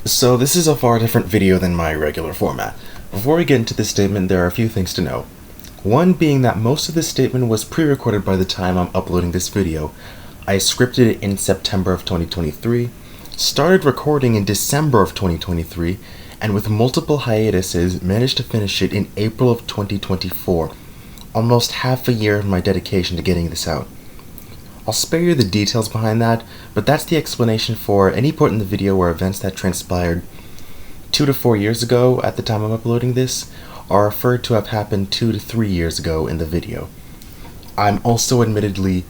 So this is a far different video than my regular format. Before we get into this statement, there are a few things to know. One being that most of this statement was pre-recorded by the time I'm uploading this video. I scripted it in September of 2023, started recording in December of 2023, and with multiple hiatuses, managed to finish it in April of 2024. Almost half a year of my dedication to getting this out. I'll spare you the details behind that, but that's the explanation for any point in the video where events that transpired 2 to 4 years ago at the time I'm uploading this are referred to have happened 2 to 3 years ago in the video. I'm also admittedly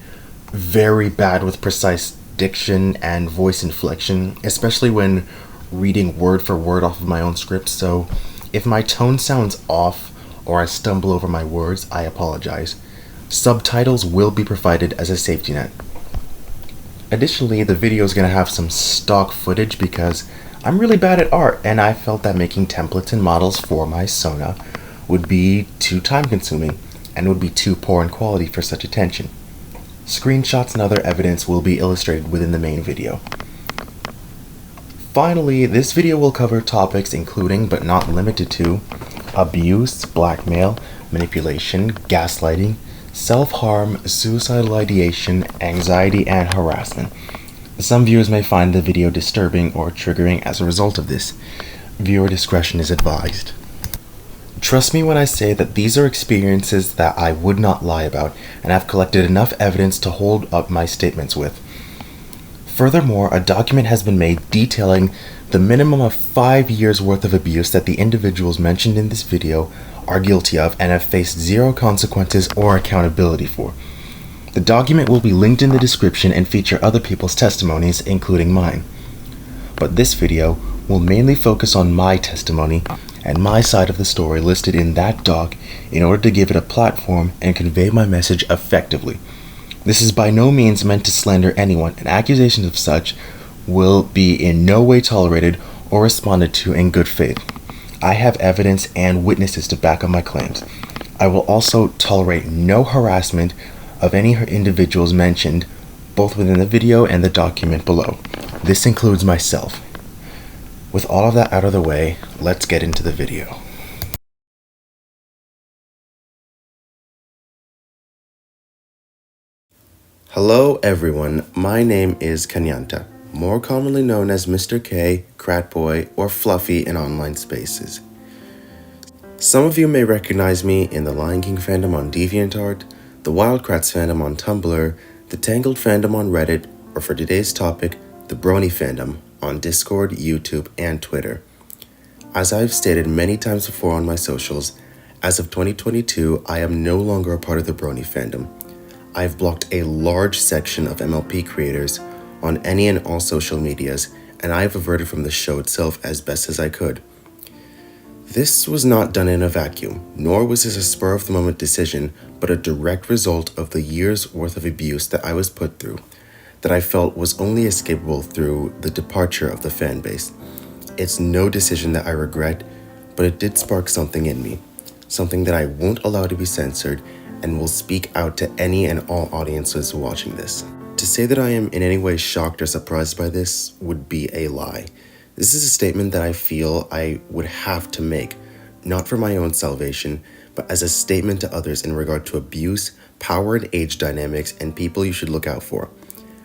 very bad with precise diction and voice inflection, especially when reading word for word off of my own script, so if my tone sounds off or I stumble over my words, I apologize. Subtitles will be provided as a safety net. Additionally, the video is going to have some stock footage because I'm really bad at art, and I felt that making templates and models for my Sona would be too time consuming and would be too poor in quality for such attention. Screenshots and other evidence will be illustrated within the main video. Finally, this video will cover topics including, but not limited to, abuse, blackmail, manipulation, gaslighting, self-harm, suicidal ideation, anxiety, and harassment. Some viewers may find the video disturbing or triggering as a result of this. Viewer discretion is advised. Trust me when I say that these are experiences that I would not lie about and have collected enough evidence to hold up my statements with. Furthermore, a document has been made detailing the minimum of 5 years worth of abuse that the individuals mentioned in this video are guilty of and have faced zero consequences or accountability for. The document will be linked in the description and feature other people's testimonies, including mine. But this video will mainly focus on my testimony and my side of the story listed in that doc in order to give it a platform and convey my message effectively. This is by no means meant to slander anyone, and accusations of such will be in no way tolerated or responded to in good faith. I have evidence and witnesses to back up my claims. I will also tolerate no harassment of any individuals mentioned, both within the video and the document below. This includes myself. With all of that out of the way, let's get into the video. Hello everyone, my name is Kanyanta, more commonly known as Mr. K, Kratboy, or Fluffy in online spaces. Some of you may recognize me in the Lion King fandom on DeviantArt, the Wildcrats fandom on Tumblr, the Tangled fandom on Reddit, or for today's topic, the Brony fandom on Discord, YouTube, and Twitter. As I've stated many times before on my socials, as of 2022, I am no longer a part of the Brony fandom. I've blocked a large section of MLP creators on any and all social medias, and I've averted from the show itself as best as I could. This was not done in a vacuum, nor was this a spur-of-the-moment decision, but a direct result of the years' worth of abuse that I was put through, that I felt was only escapable through the departure of the fanbase. It's no decision that I regret, but it did spark something in me, something that I won't allow to be censored, and will speak out to any and all audiences watching this. To say that I am in any way shocked or surprised by this would be a lie. This is a statement that I feel I would have to make, not for my own salvation, but as a statement to others in regard to abuse, power and age dynamics, and people you should look out for,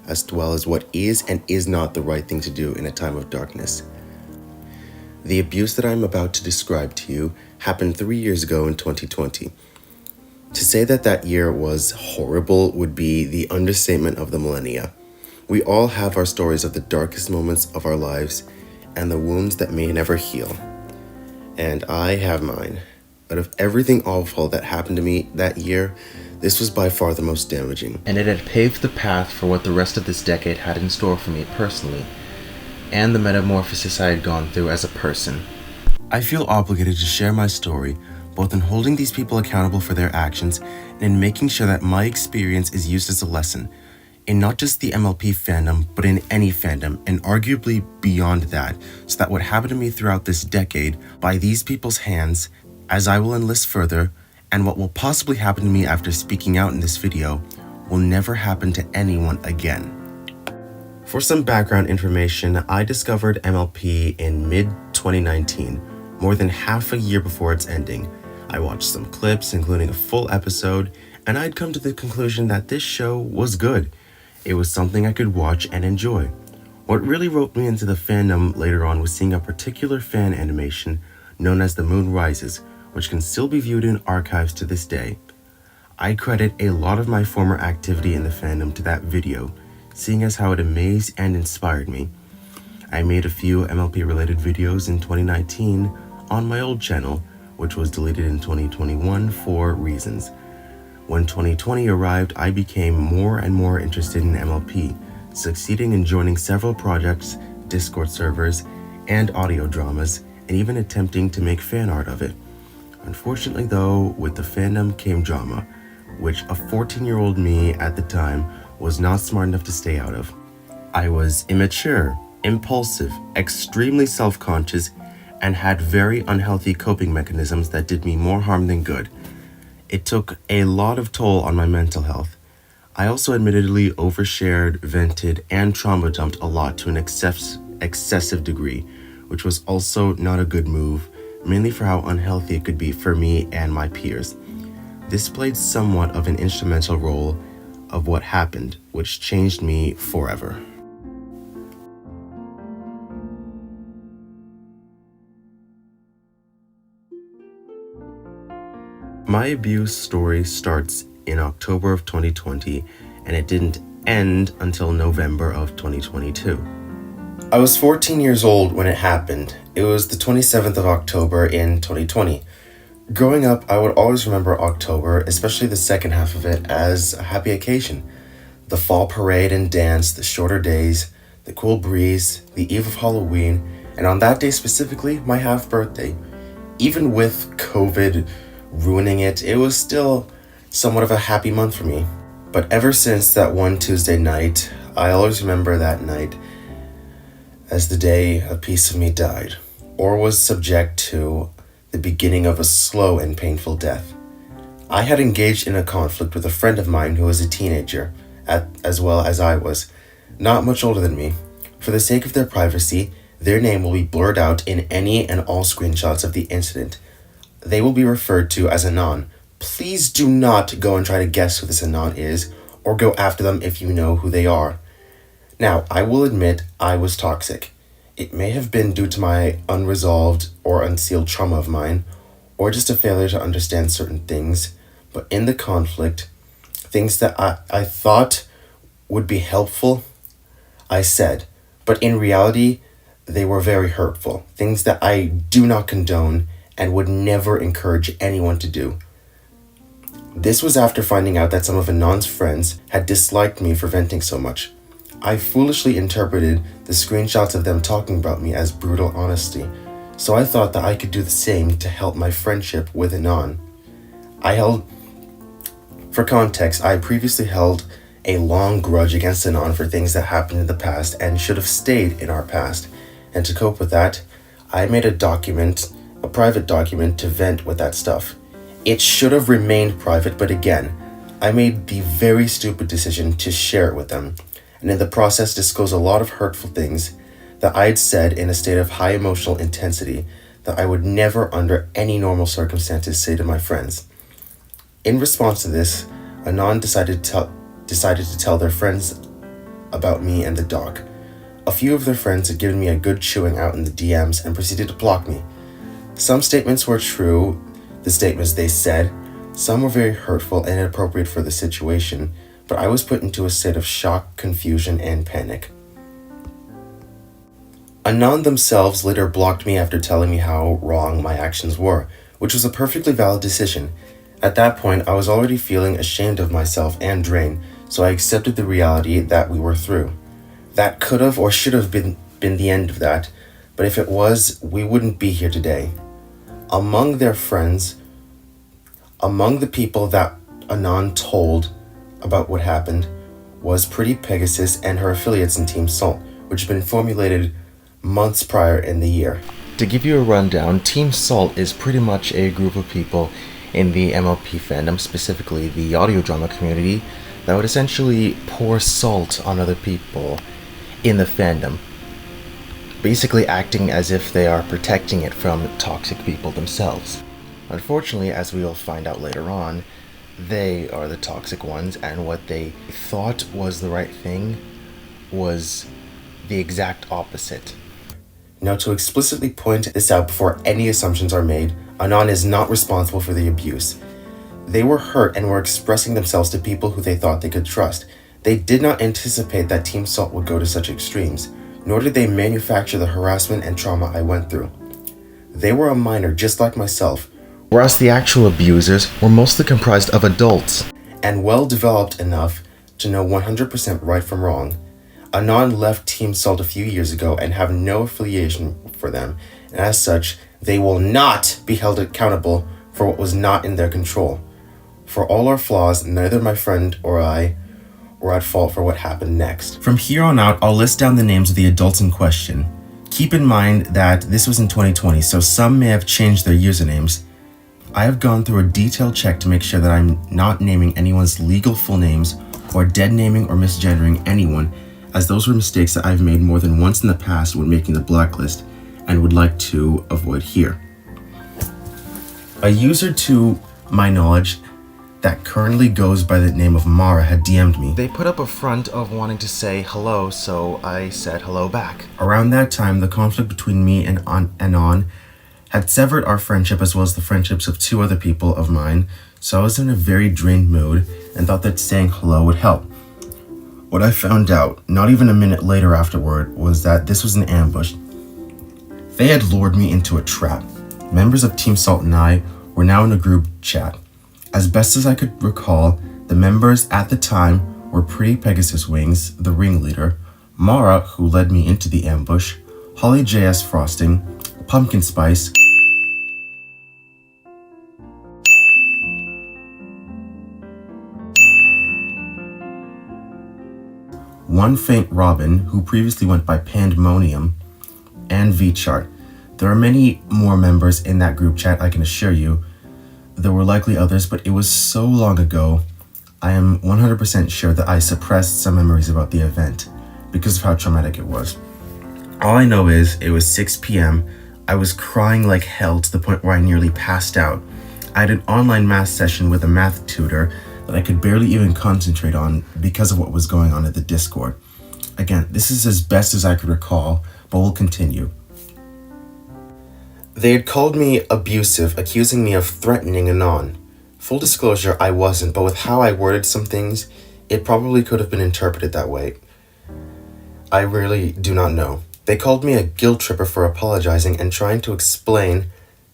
as well as what is and is not the right thing to do in a time of darkness. The abuse that I'm about to describe to you happened 3 years ago in 2020. To say that that year was horrible would be the understatement of the millennia. We all have our stories of the darkest moments of our lives and the wounds that may never heal. And I have mine. Out of everything awful that happened to me that year, this was by far the most damaging. And it had paved the path for what the rest of this decade had in store for me personally, and the metamorphosis I had gone through as a person. I feel obligated to share my story, both in holding these people accountable for their actions and in making sure that my experience is used as a lesson, in not just the MLP fandom, but in any fandom, and arguably beyond that, so that what happened to me throughout this decade by these people's hands, as I will enlist further, and what will possibly happen to me after speaking out in this video, will never happen to anyone again. For some background information, I discovered MLP in mid-2019, more than half a year before its ending. I watched some clips, including a full episode, and I'd come to the conclusion that this show was good. It was something I could watch and enjoy. What really roped me into the fandom later on was seeing a particular fan animation known as The Moon Rises, which can still be viewed in archives to this day. I credit a lot of my former activity in the fandom to that video, seeing as how it amazed and inspired me. I made a few MLP related videos in 2019 on my old channel, which was deleted in 2021 for reasons. When 2020 arrived, I became more and more interested in MLP, succeeding in joining several projects, Discord servers, and audio dramas, and even attempting to make fan art of it. Unfortunately though, with the fandom came drama, which a 14-year-old me at the time was not smart enough to stay out of. I was immature, impulsive, extremely self-conscious, and had very unhealthy coping mechanisms that did me more harm than good. It took a lot of toll on my mental health. I also admittedly overshared, vented, and trauma dumped a lot to an excessive degree, which was also not a good move, mainly for how unhealthy it could be for me and my peers. This played somewhat of an instrumental role of what happened, which changed me forever. My abuse story starts in October of 2020, and it didn't end until November of 2022. I was 14 years old when it happened. It was the 27th of October in 2020. Growing up, I would always remember October, especially the second half of it, as a happy occasion. The fall parade and dance, the shorter days, the cool breeze, the eve of Halloween, and on that day specifically, my half birthday. Even with COVID ruining it, it was still somewhat of a happy month for me. But ever since that one Tuesday night, I always remember that night as the day a piece of me died, or was subject to the beginning of a slow and painful death. I had engaged in a conflict with a friend of mine who was a teenager, as well as I was, not much older than me. For the sake of their privacy, their name will be blurred out in any and all screenshots of the incident. They will be referred to as Anon. Please do not go and try to guess who this Anon is, or go after them if you know who they are. Now, I will admit I was toxic. It may have been due to my unresolved or unsealed trauma of mine, or just a failure to understand certain things, but in the conflict, things that I thought would be helpful, I said, but in reality, they were very hurtful, things that I do not condone and would never encourage anyone to do. This was after finding out that some of Anon's friends had disliked me for venting so much. I foolishly interpreted the screenshots of them talking about me as brutal honesty, so I thought that I could do the same to help my friendship with Anon. For context, I previously held a long grudge against Anon for things that happened in the past and should have stayed in our past, and to cope with that, I made a private document to vent with that stuff. It should have remained private, but again, I made the very stupid decision to share it with them, and in the process disclose a lot of hurtful things that I'd said in a state of high emotional intensity that I would never under any normal circumstances say to my friends. In response to this, Anon decided to tell their friends about me and the doc. A few of their friends had given me a good chewing out in the DMs and proceeded to block me. Some statements were true, the statements they said. Some were very hurtful and inappropriate for the situation, but I was put into a state of shock, confusion, and panic. Anon themselves later blocked me after telling me how wrong my actions were, which was a perfectly valid decision. At that point, I was already feeling ashamed of myself and drained, so I accepted the reality that we were through. That could have or should have been the end of that, but if it was, we wouldn't be here today. Among their friends, among the people that Anon told about what happened, was Pretty Pegasus and her affiliates in Team Salt, which had been formulated months prior in the year. To give you a rundown, Team Salt is pretty much a group of people in the MLP fandom, specifically the audio drama community, that would essentially pour salt on other people in the fandom, basically acting as if they are protecting it from toxic people themselves. Unfortunately, as we will find out later on, they are the toxic ones, and what they thought was the right thing was the exact opposite. Now, to explicitly point this out before any assumptions are made, Anon is not responsible for the abuse. They were hurt and were expressing themselves to people who they thought they could trust. They did not anticipate that Team Salt would go to such extremes, nor did they manufacture the harassment and trauma I went through. They were a minor just like myself, whereas the actual abusers were mostly comprised of adults and well developed enough to know 100% right from wrong. Anon left Team Salt a few years ago and have no affiliation for them, and as such, they will not be held accountable for what was not in their control. For all our flaws, neither my friend or I were at fault for what happened next. From here on out, I'll list down the names of the adults in question. Keep in mind that this was in 2020, so some may have changed their usernames. I have gone through a detailed check to make sure that I'm not naming anyone's legal full names or dead naming or misgendering anyone, as those were mistakes that I've made more than once in the past when making the blacklist and would like to avoid here. A user to my knowledge that currently goes by the name of Mara had DM'd me. They put up a front of wanting to say hello, so I said hello back. Around that time, the conflict between me and Anon had severed our friendship as well as the friendships of two other people of mine, so I was in a very drained mood and thought that saying hello would help. What I found out, not even a minute later afterward, was that this was an ambush. They had lured me into a trap. Members of Team Salt and I were now in a group chat. As best as I could recall, the members at the time were Pretty Pegasus Wings, the ringleader, Mara, who led me into the ambush, Holly JS Frosting, Pumpkin Spice, One Faint Robin, who previously went by Pandemonium, and V-Chart. There are many more members in that group chat, I can assure you. There were likely others, but it was so long ago, I am 100% sure that I suppressed some memories about the event because of how traumatic it was. All I know is it was 6 p.m. I was crying like hell to the point where I nearly passed out. I had an online math session with a math tutor that I could barely even concentrate on because of what was going on at the Discord. Again, this is as best as I could recall, but we'll continue. They had called me abusive, accusing me of threatening Anon. Full disclosure, I wasn't, but with how I worded some things, it probably could have been interpreted that way. I really do not know. They called me a guilt tripper for apologizing and trying to explain,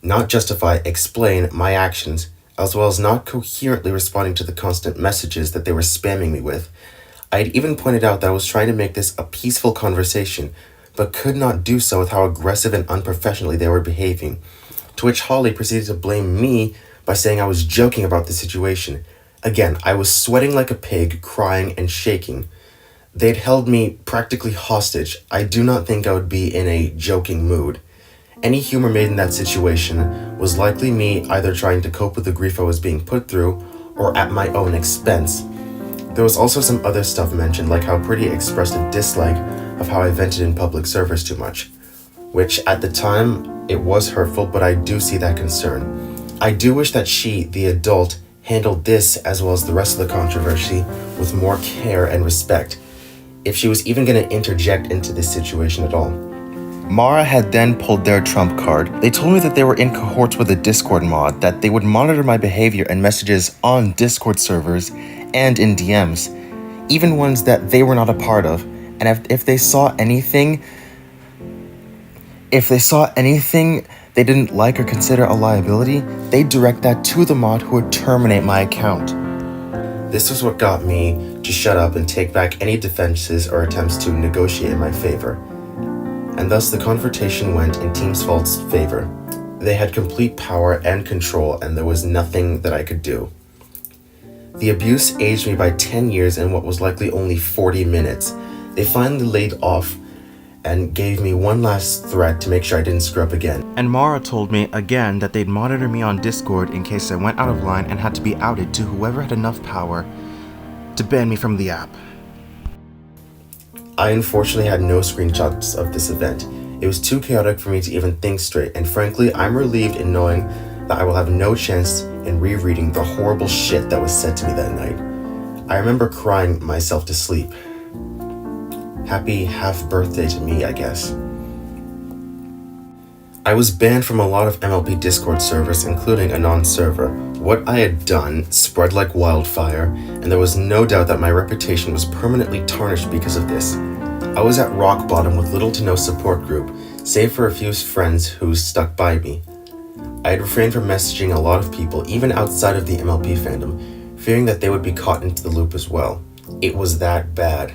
not justify, explain my actions, as well as not coherently responding to the constant messages that they were spamming me with. I had even pointed out that I was trying to make this a peaceful conversation, but could not do so with how aggressive and unprofessionally they were behaving, to which Holly proceeded to blame me by saying I was joking about the situation. Again, I was sweating like a pig, crying and shaking. They'd held me practically hostage. I do not think I would be in a joking mood. Any humor made in that situation was likely me either trying to cope with the grief I was being put through or at my own expense. There was also some other stuff mentioned, like how Pretty expressed a dislike of how I vented in public servers too much, which at the time it was hurtful, but I do see that concern. I do wish that she, the adult, handled this as well as the rest of the controversy with more care and respect, if she was even going to interject into this situation at all. Mara had then pulled their trump card. They told me that they were in cohorts with a Discord mod, that they would monitor my behavior and messages on Discord servers and in DMs, even ones that they were not a part of. And if they saw anything they didn't like or consider a liability, they'd direct that to the mod, who would terminate my account. This was what got me to shut up and take back any defenses or attempts to negotiate in my favor. And thus the confrontation went in Team Salt's favor. They had complete power and control, and there was nothing that I could do. The abuse aged me by 10 years in what was likely only 40 minutes. They finally laid off and gave me one last threat to make sure I didn't screw up again. And Mara told me again that they'd monitor me on Discord in case I went out of line and had to be outed to whoever had enough power to ban me from the app. I unfortunately had no screenshots of this event. It was too chaotic for me to even think straight, and frankly, I'm relieved in knowing that I will have no chance in rereading the horrible shit that was said to me that night. I remember crying myself to sleep. Happy half birthday to me, I guess. I was banned from a lot of MLP Discord servers, including a non-server. What I had done spread like wildfire, and there was no doubt that my reputation was permanently tarnished because of this. I was at rock bottom with little to no support group, save for a few friends who stuck by me. I had refrained from messaging a lot of people, even outside of the MLP fandom, fearing that they would be caught into the loop as well. It was that bad.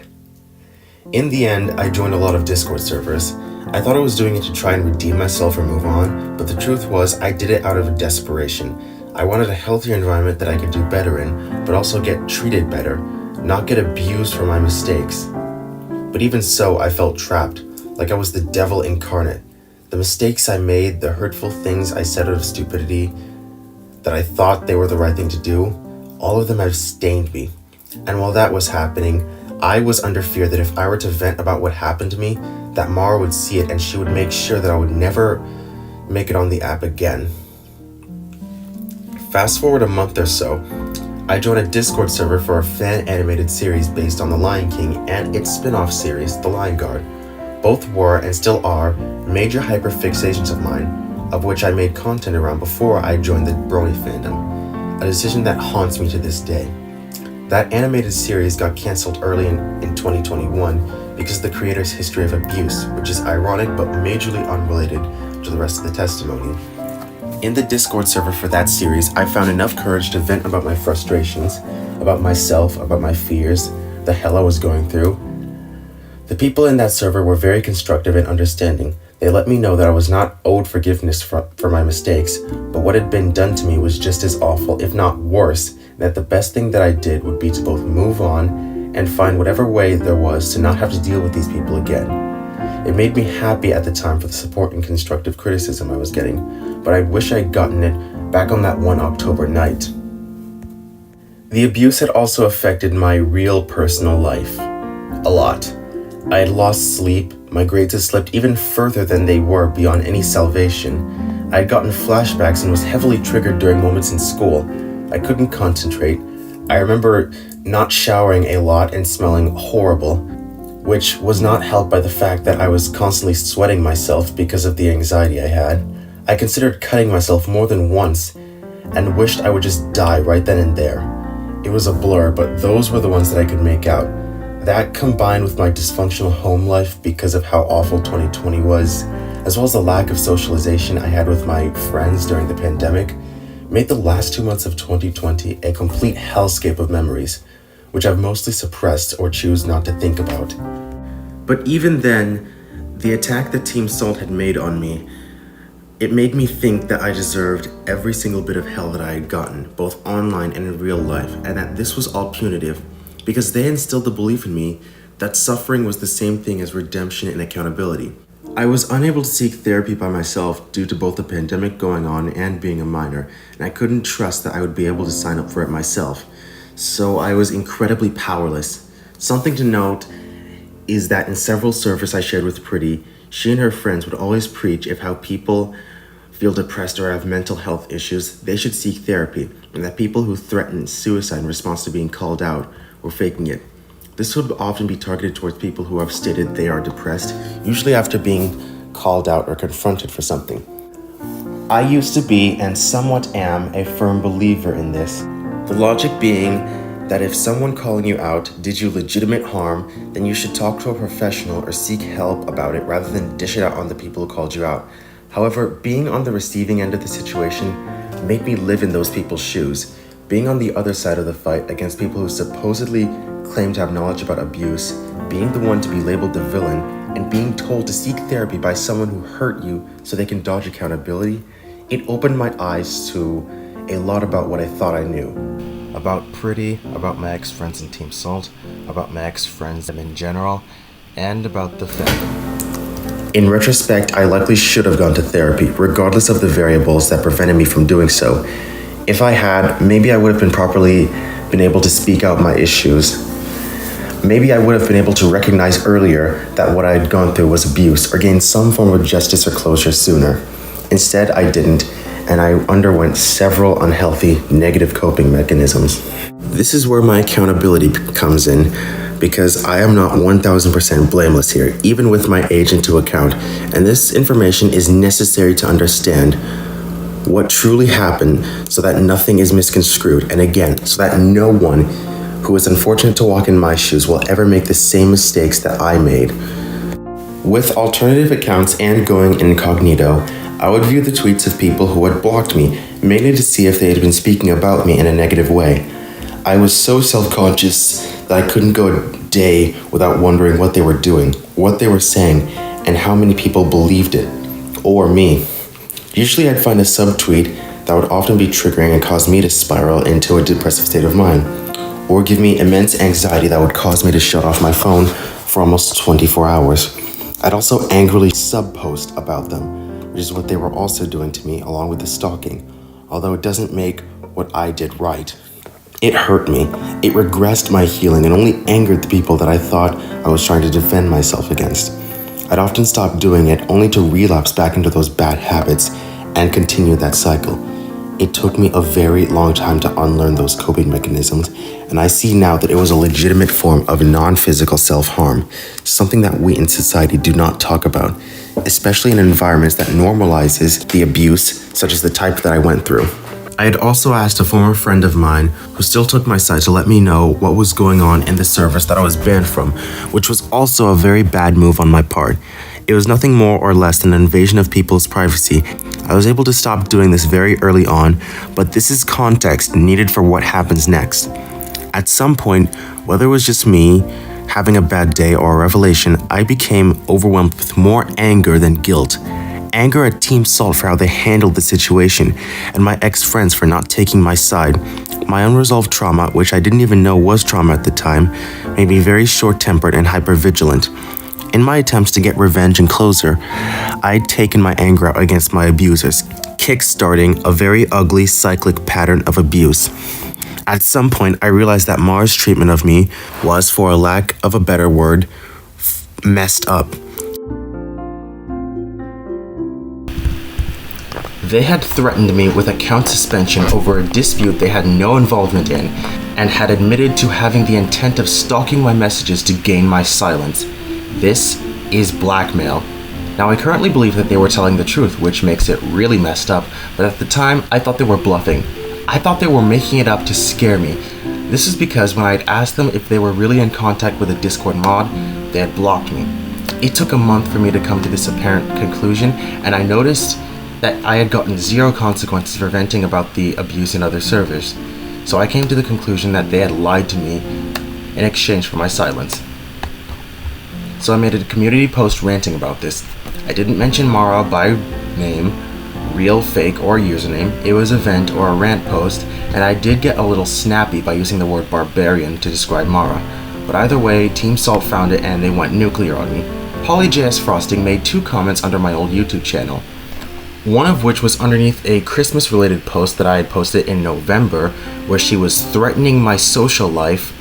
In the end, I joined a lot of Discord servers. I thought I was doing it to try and redeem myself or move on, but the truth was I did it out of desperation. I wanted a healthier environment that I could do better in, but also get treated better, not get abused for my mistakes. But even so, I felt trapped, like I was the devil incarnate. The mistakes I made, the hurtful things I said out of stupidity, that I thought they were the right thing to do, all of them have stained me. And while that was happening, I was under fear that if I were to vent about what happened to me, that Mara would see it and she would make sure that I would never make it on the app again. Fast forward a month or so, I joined a Discord server for a fan-animated series based on The Lion King and its spin-off series, The Lion Guard. Both were, and still are, major hyperfixations of mine, of which I made content around before I joined the Brony fandom, a decision that haunts me to this day. That animated series got cancelled early in 2021 because of the creator's history of abuse, which is ironic but majorly unrelated to the rest of the testimony. In the Discord server for that series, I found enough courage to vent about my frustrations, about myself, about my fears, the hell I was going through. The people in that server were very constructive and understanding. They let me know that I was not owed forgiveness for my mistakes, but what had been done to me was just as awful, if not worse, and that the best thing that I did would be to both move on and find whatever way there was to not have to deal with these people again. It made me happy at the time for the support and constructive criticism I was getting, but I wish I'd gotten it back on that one October night. The abuse had also affected my real personal life. A lot. I had lost sleep, my grades had slipped even further than they were beyond any salvation. I had gotten flashbacks and was heavily triggered during moments in school. I couldn't concentrate. I remember not showering a lot and smelling horrible, which was not helped by the fact that I was constantly sweating myself because of the anxiety I had. I considered cutting myself more than once and wished I would just die right then and there. It was a blur, but those were the ones that I could make out. That combined with my dysfunctional home life because of how awful 2020 was, as well as the lack of socialization I had with my friends during the pandemic, made the last 2 months of 2020 a complete hellscape of memories, which I've mostly suppressed or choose not to think about. But even then, the attack that Team Salt had made on me, it made me think that I deserved every single bit of hell that I had gotten, both online and in real life, and that this was all punitive, because they instilled the belief in me that suffering was the same thing as redemption and accountability. I was unable to seek therapy by myself due to both the pandemic going on and being a minor, and I couldn't trust that I would be able to sign up for it myself. So I was incredibly powerless. Something to note is that in several servers I shared with Pretty, she and her friends would always preach if how people feel depressed or have mental health issues, they should seek therapy, and that people who threaten suicide in response to being called out were faking it. This would often be targeted towards people who have stated they are depressed, usually after being called out or confronted for something. I used to be, and somewhat am, a firm believer in this. The logic being that if someone calling you out did you legitimate harm, then you should talk to a professional or seek help about it rather than dish it out on the people who called you out. However, being on the receiving end of the situation made me live in those people's shoes. Being on the other side of the fight against people who supposedly claim to have knowledge about abuse, being the one to be labeled the villain, and being told to seek therapy by someone who hurt you so they can dodge accountability, it opened my eyes to a lot about what I thought I knew. About Pretty, about my ex-friends in Team Salt, about my ex-friends in general, and about the fandom. In retrospect, I likely should have gone to therapy, regardless of the variables that prevented me from doing so. If I had, maybe I would have been able to speak out my issues. Maybe I would have been able to recognize earlier that what I had gone through was abuse or gain some form of justice or closure sooner. Instead, I didn't, and I underwent several unhealthy, negative coping mechanisms. This is where my accountability comes in, because I am not 1000% blameless here, even with my age into account, and this information is necessary to understand what truly happened so that nothing is misconstrued, and again, so that no one who is unfortunate to walk in my shoes will ever make the same mistakes that I made. With alternative accounts and going incognito, I would view the tweets of people who had blocked me, mainly to see if they had been speaking about me in a negative way. I was so self-conscious that I couldn't go a day without wondering what they were doing, what they were saying, and how many people believed it, or me. Usually I'd find a subtweet that would often be triggering and cause me to spiral into a depressive state of mind, or give me immense anxiety that would cause me to shut off my phone for almost 24 hours. I'd also angrily sub-post about them, which is what they were also doing to me along with the stalking, although it doesn't make what I did right. It hurt me, it regressed my healing, and only angered the people that I thought I was trying to defend myself against. I'd often stop doing it only to relapse back into those bad habits and continue that cycle. It took me a very long time to unlearn those coping mechanisms, and I see now that it was a legitimate form of non-physical self-harm, something that we in society do not talk about, especially in environments that normalizes the abuse, such as the type that I went through. I had also asked a former friend of mine who still took my side to let me know what was going on in the service that I was banned from, which was also a very bad move on my part. It was nothing more or less than an invasion of people's privacy. I was able to stop doing this very early on, but this is context needed for what happens next. At some point, whether it was just me having a bad day or a revelation, I became overwhelmed with more anger than guilt. Anger at Team Salt for how they handled the situation, and my ex-friends for not taking my side. My unresolved trauma, which I didn't even know was trauma at the time, made me very short-tempered and hyper-vigilant. In my attempts to get revenge and closure, I'd taken my anger out against my abusers, kick-starting a very ugly cyclic pattern of abuse. At some point, I realized that Mara's treatment of me was, for a lack of a better word, messed up. They had threatened me with account suspension over a dispute they had no involvement in, and had admitted to having the intent of stalking my messages to gain my silence. This is blackmail. Now, I currently believe that they were telling the truth, which makes it really messed up, but at the time, I thought they were bluffing. I thought they were making it up to scare me. This is because when I had asked them if they were really in contact with a Discord mod, they had blocked me. It took a month for me to come to this apparent conclusion, and I noticed that I had gotten zero consequences for venting about the abuse in other servers. So I came to the conclusion that they had lied to me in exchange for my silence. So I made a community post ranting about this. I didn't mention Mara by name, real, fake, or username. It was a vent or a rant post, and I did get a little snappy by using the word barbarian to describe Mara. But either way, Team Salt found it and they went nuclear on me. PollyJS Frosting made 2 comments under my old YouTube channel. One of which was underneath a Christmas-related post that I had posted in November, where she was threatening my social life.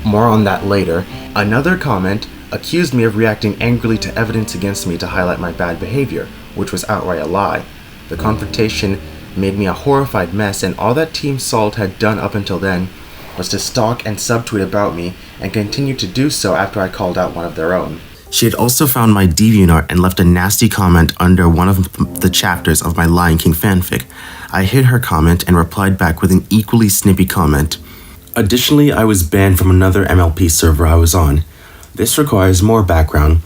More on that later. Another comment accused me of reacting angrily to evidence against me to highlight my bad behavior, which was outright a lie. The confrontation made me a horrified mess, and all that Team Salt had done up until then was to stalk and subtweet about me, and continued to do so after I called out one of their own. She had also found my DeviantArt and left a nasty comment under one of the chapters of my Lion King fanfic. I hid her comment and replied back with an equally snippy comment. Additionally, I was banned from another MLP server I was on. This requires more background.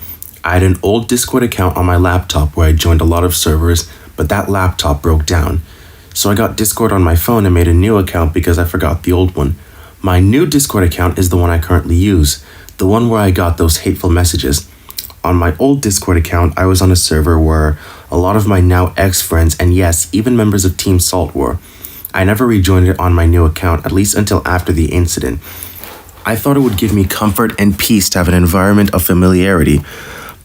I had an old Discord account on my laptop where I joined a lot of servers, but that laptop broke down. So I got Discord on my phone and made a new account because I forgot the old one. My new Discord account is the one I currently use, the one where I got those hateful messages. On my old Discord account, I was on a server where a lot of my now ex-friends, and yes, even members of Team Salt were. I never rejoined it on my new account, at least until after the incident. I thought it would give me comfort and peace to have an environment of familiarity,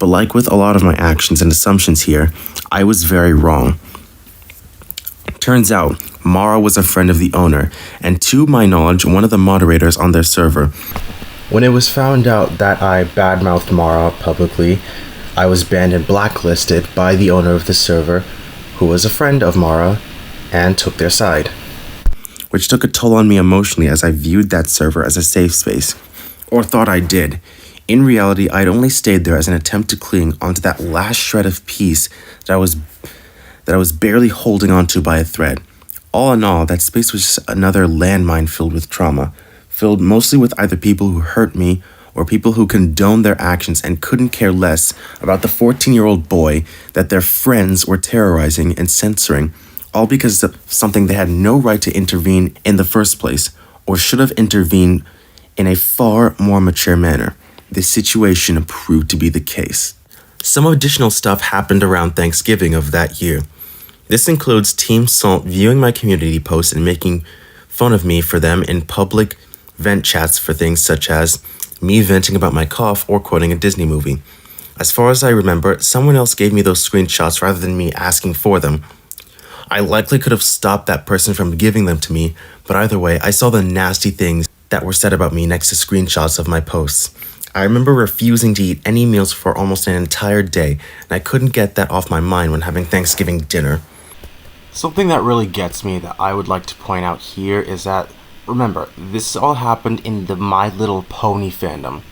but like with a lot of my actions and assumptions here, I was very wrong. Turns out, Mara was a friend of the owner, and to my knowledge, one of the moderators on their server. When it was found out that I badmouthed Mara publicly, I was banned and blacklisted by the owner of the server, who was a friend of Mara, and took their side, which took a toll on me emotionally as I viewed that server as a safe space, or thought I did. In reality, I'd only stayed there as an attempt to cling onto that last shred of peace that I was barely holding onto by a thread. All in all, that space was just another landmine filled with trauma, filled mostly with either people who hurt me or people who condoned their actions and couldn't care less about the 14-year-old boy that their friends were terrorizing and censoring, all because of something they had no right to intervene in the first place, or should have intervened in a far more mature manner. This situation proved to be the case. Some additional stuff happened around Thanksgiving of that year. This includes Team Salt viewing my community posts and making fun of me for them in public vent chats for things such as me venting about my cough or quoting a Disney movie. As far as I remember, someone else gave me those screenshots rather than me asking for them. I likely could have stopped that person from giving them to me, but either way, I saw the nasty things that were said about me next to screenshots of my posts. I remember refusing to eat any meals for almost an entire day, and I couldn't get that off my mind when having Thanksgiving dinner. Something that really gets me that I would like to point out here is that, remember, this all happened in the My Little Pony fandom.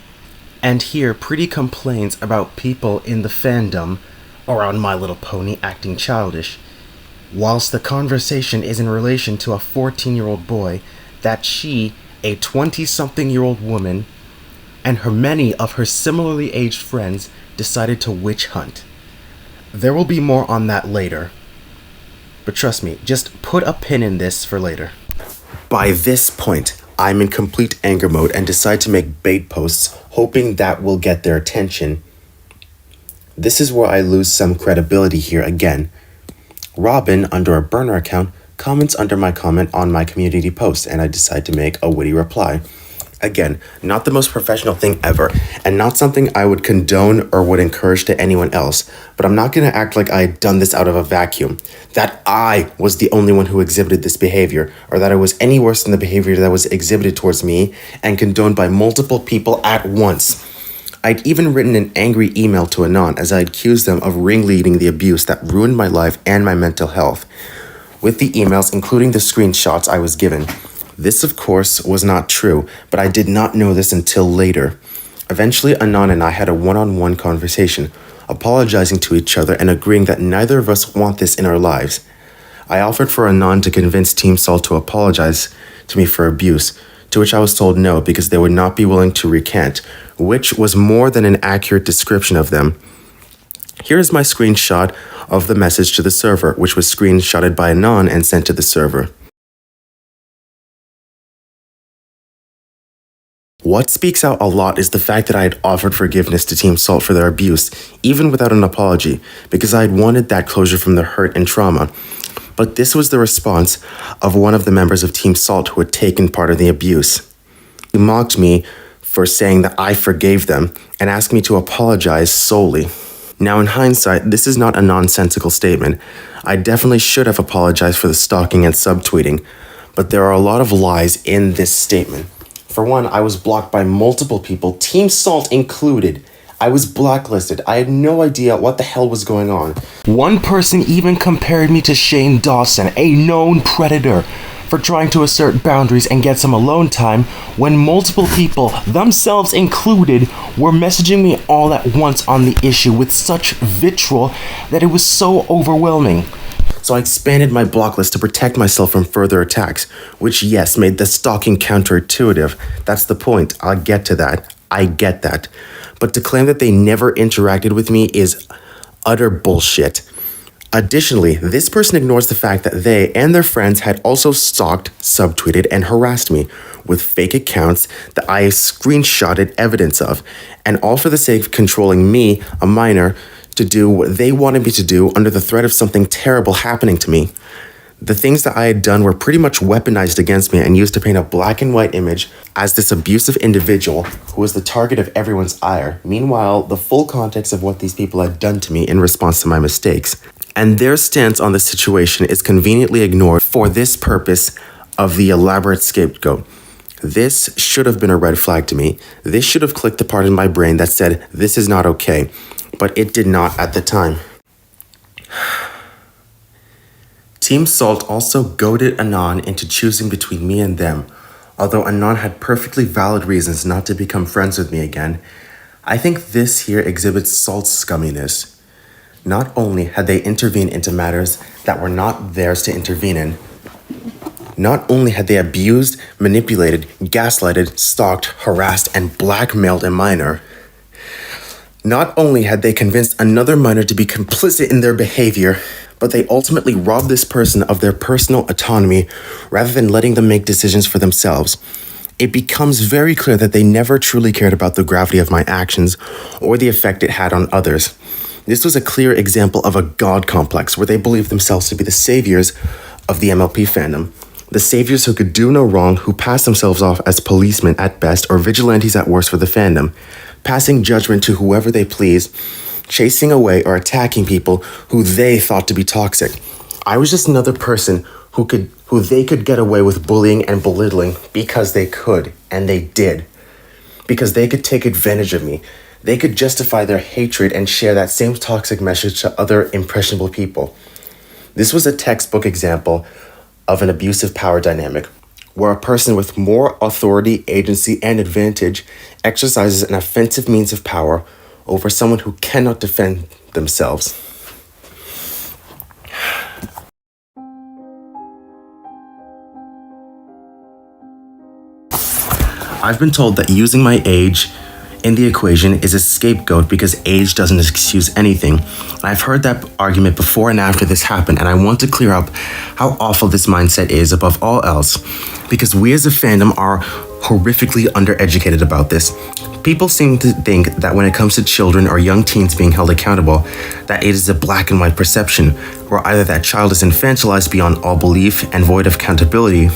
And here, Pretty complains about people in the fandom around My Little Pony acting childish, whilst the conversation is in relation to a 14-year-old boy that she, a 20-something-year-old woman, and many of her similarly aged friends decided to witch hunt. There will be more on that later. But trust me, just put a pin in this for later. By this point, I'm in complete anger mode and decide to make bait posts, hoping that will get their attention. This is where I lose some credibility here again. Robin, under a burner account, comments under my comment on my community post, and I decide to make a witty reply. Again, not the most professional thing ever, and not something I would condone or would encourage to anyone else, but I'm not going to act like I had done this out of a vacuum, that I was the only one who exhibited this behavior, or that it was any worse than the behavior that was exhibited towards me and condoned by multiple people at once. I'd even written an angry email to Anon as I accused them of ringleading the abuse that ruined my life and my mental health, with the emails including the screenshots I was given. This, of course, was not true, but I did not know this until later. Eventually, Anon and I had a one-on-one conversation, apologizing to each other and agreeing that neither of us want this in our lives. I offered for Anon to convince Team Salt to apologize to me for abuse, to which I was told no because they would not be willing to recant, which was more than an accurate description of them. Here is my screenshot of the message to the server, which was screenshotted by Anon and sent to the server. What speaks out a lot is the fact that I had offered forgiveness to Team Salt for their abuse, even without an apology, because I had wanted that closure from the hurt and trauma. But this was the response of one of the members of Team Salt who had taken part in the abuse. He mocked me for saying that I forgave them and asked me to apologize solely. Now, in hindsight, this is not a nonsensical statement. I definitely should have apologized for the stalking and subtweeting, but there are a lot of lies in this statement. For one, I was blocked by multiple people, Team Salt included. I was blacklisted. I had no idea what the hell was going on. One person even compared me to Shane Dawson, a known predator, for trying to assert boundaries and get some alone time when multiple people, themselves included, were messaging me all at once on the issue with such vitriol that it was so overwhelming. So I expanded my block list to protect myself from further attacks, which, yes, made the stalking counterintuitive. That's the point. I'll get to that. I get that. But to claim that they never interacted with me is utter bullshit. Additionally, this person ignores the fact that they and their friends had also stalked, subtweeted, and harassed me with fake accounts that I screenshotted evidence of, and all for the sake of controlling me, a minor, to do what they wanted me to do under the threat of something terrible happening to me. The things that I had done were pretty much weaponized against me and used to paint a black and white image as this abusive individual who was the target of everyone's ire. Meanwhile, the full context of what these people had done to me in response to my mistakes and their stance on the situation is conveniently ignored for this purpose of the elaborate scapegoat. This should have been a red flag to me. This should have clicked the part in my brain that said, this is not okay. But it did not at the time. Team Salt also goaded Anon into choosing between me and them. Although Anon had perfectly valid reasons not to become friends with me again, I think this here exhibits Salt's scumminess. Not only had they intervened into matters that were not theirs to intervene in, not only had they abused, manipulated, gaslighted, stalked, harassed, and blackmailed a minor, not only had they convinced another minor to be complicit in their behavior, but they ultimately robbed this person of their personal autonomy rather than letting them make decisions for themselves. It becomes very clear that they never truly cared about the gravity of my actions or the effect it had on others. This was a clear example of a God complex where they believed themselves to be the saviors of the MLP fandom. The saviors who could do no wrong, who passed themselves off as policemen at best or vigilantes at worst for the fandom, passing judgment to whoever they please, chasing away or attacking people who they thought to be toxic. I was just another person who they could get away with bullying and belittling because they could, and they did. Because they could take advantage of me. They could justify their hatred and share that same toxic message to other impressionable people. This was a textbook example of an abusive power dynamic, where a person with more authority, agency, and advantage exercises an offensive means of power over someone who cannot defend themselves. I've been told that using my age in the equation is a scapegoat because age doesn't excuse anything. I've heard that argument before and after this happened, and I want to clear up how awful this mindset is above all else, because we as a fandom are horrifically undereducated about this. People seem to think that when it comes to children or young teens being held accountable, that it is a black and white perception, where either that child is infantilized beyond all belief and void of accountability,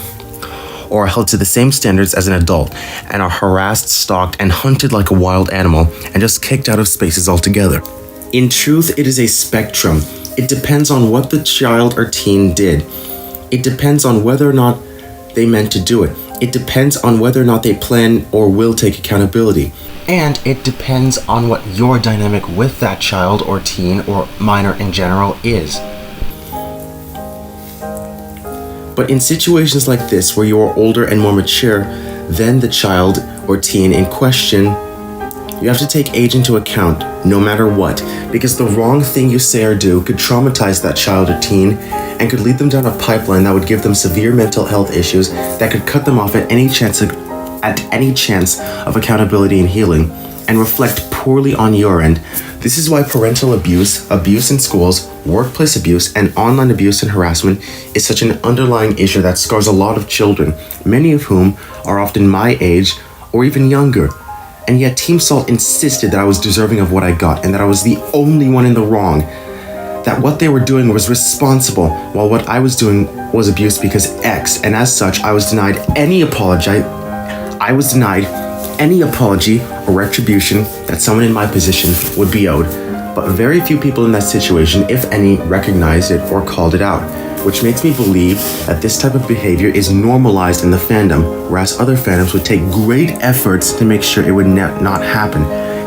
or are held to the same standards as an adult and are harassed, stalked, and hunted like a wild animal and just kicked out of spaces altogether. In truth, it is a spectrum. It depends on what the child or teen did. It depends on whether or not they meant to do it. It depends on whether or not they plan or will take accountability. And it depends on what your dynamic with that child or teen or minor in general is. But in situations like this, where you are older and more mature than the child or teen in question, you have to take age into account, no matter what, because the wrong thing you say or do could traumatize that child or teen and could lead them down a pipeline that would give them severe mental health issues that could cut them off at any chance of accountability and healing, and reflect poorly on your end. This is why parental abuse, abuse in schools, workplace abuse, and online abuse and harassment is such an underlying issue that scars a lot of children, many of whom are often my age or even younger. And yet Team Salt insisted that I was deserving of what I got and that I was the only one in the wrong. That what they were doing was responsible, while what I was doing was abuse because X, and as such, I was denied any apology or retribution that someone in my position would be owed. But very few people in that situation, if any, recognized it or called it out, which makes me believe that this type of behavior is normalized in the fandom, whereas other fandoms would take great efforts to make sure it would not happen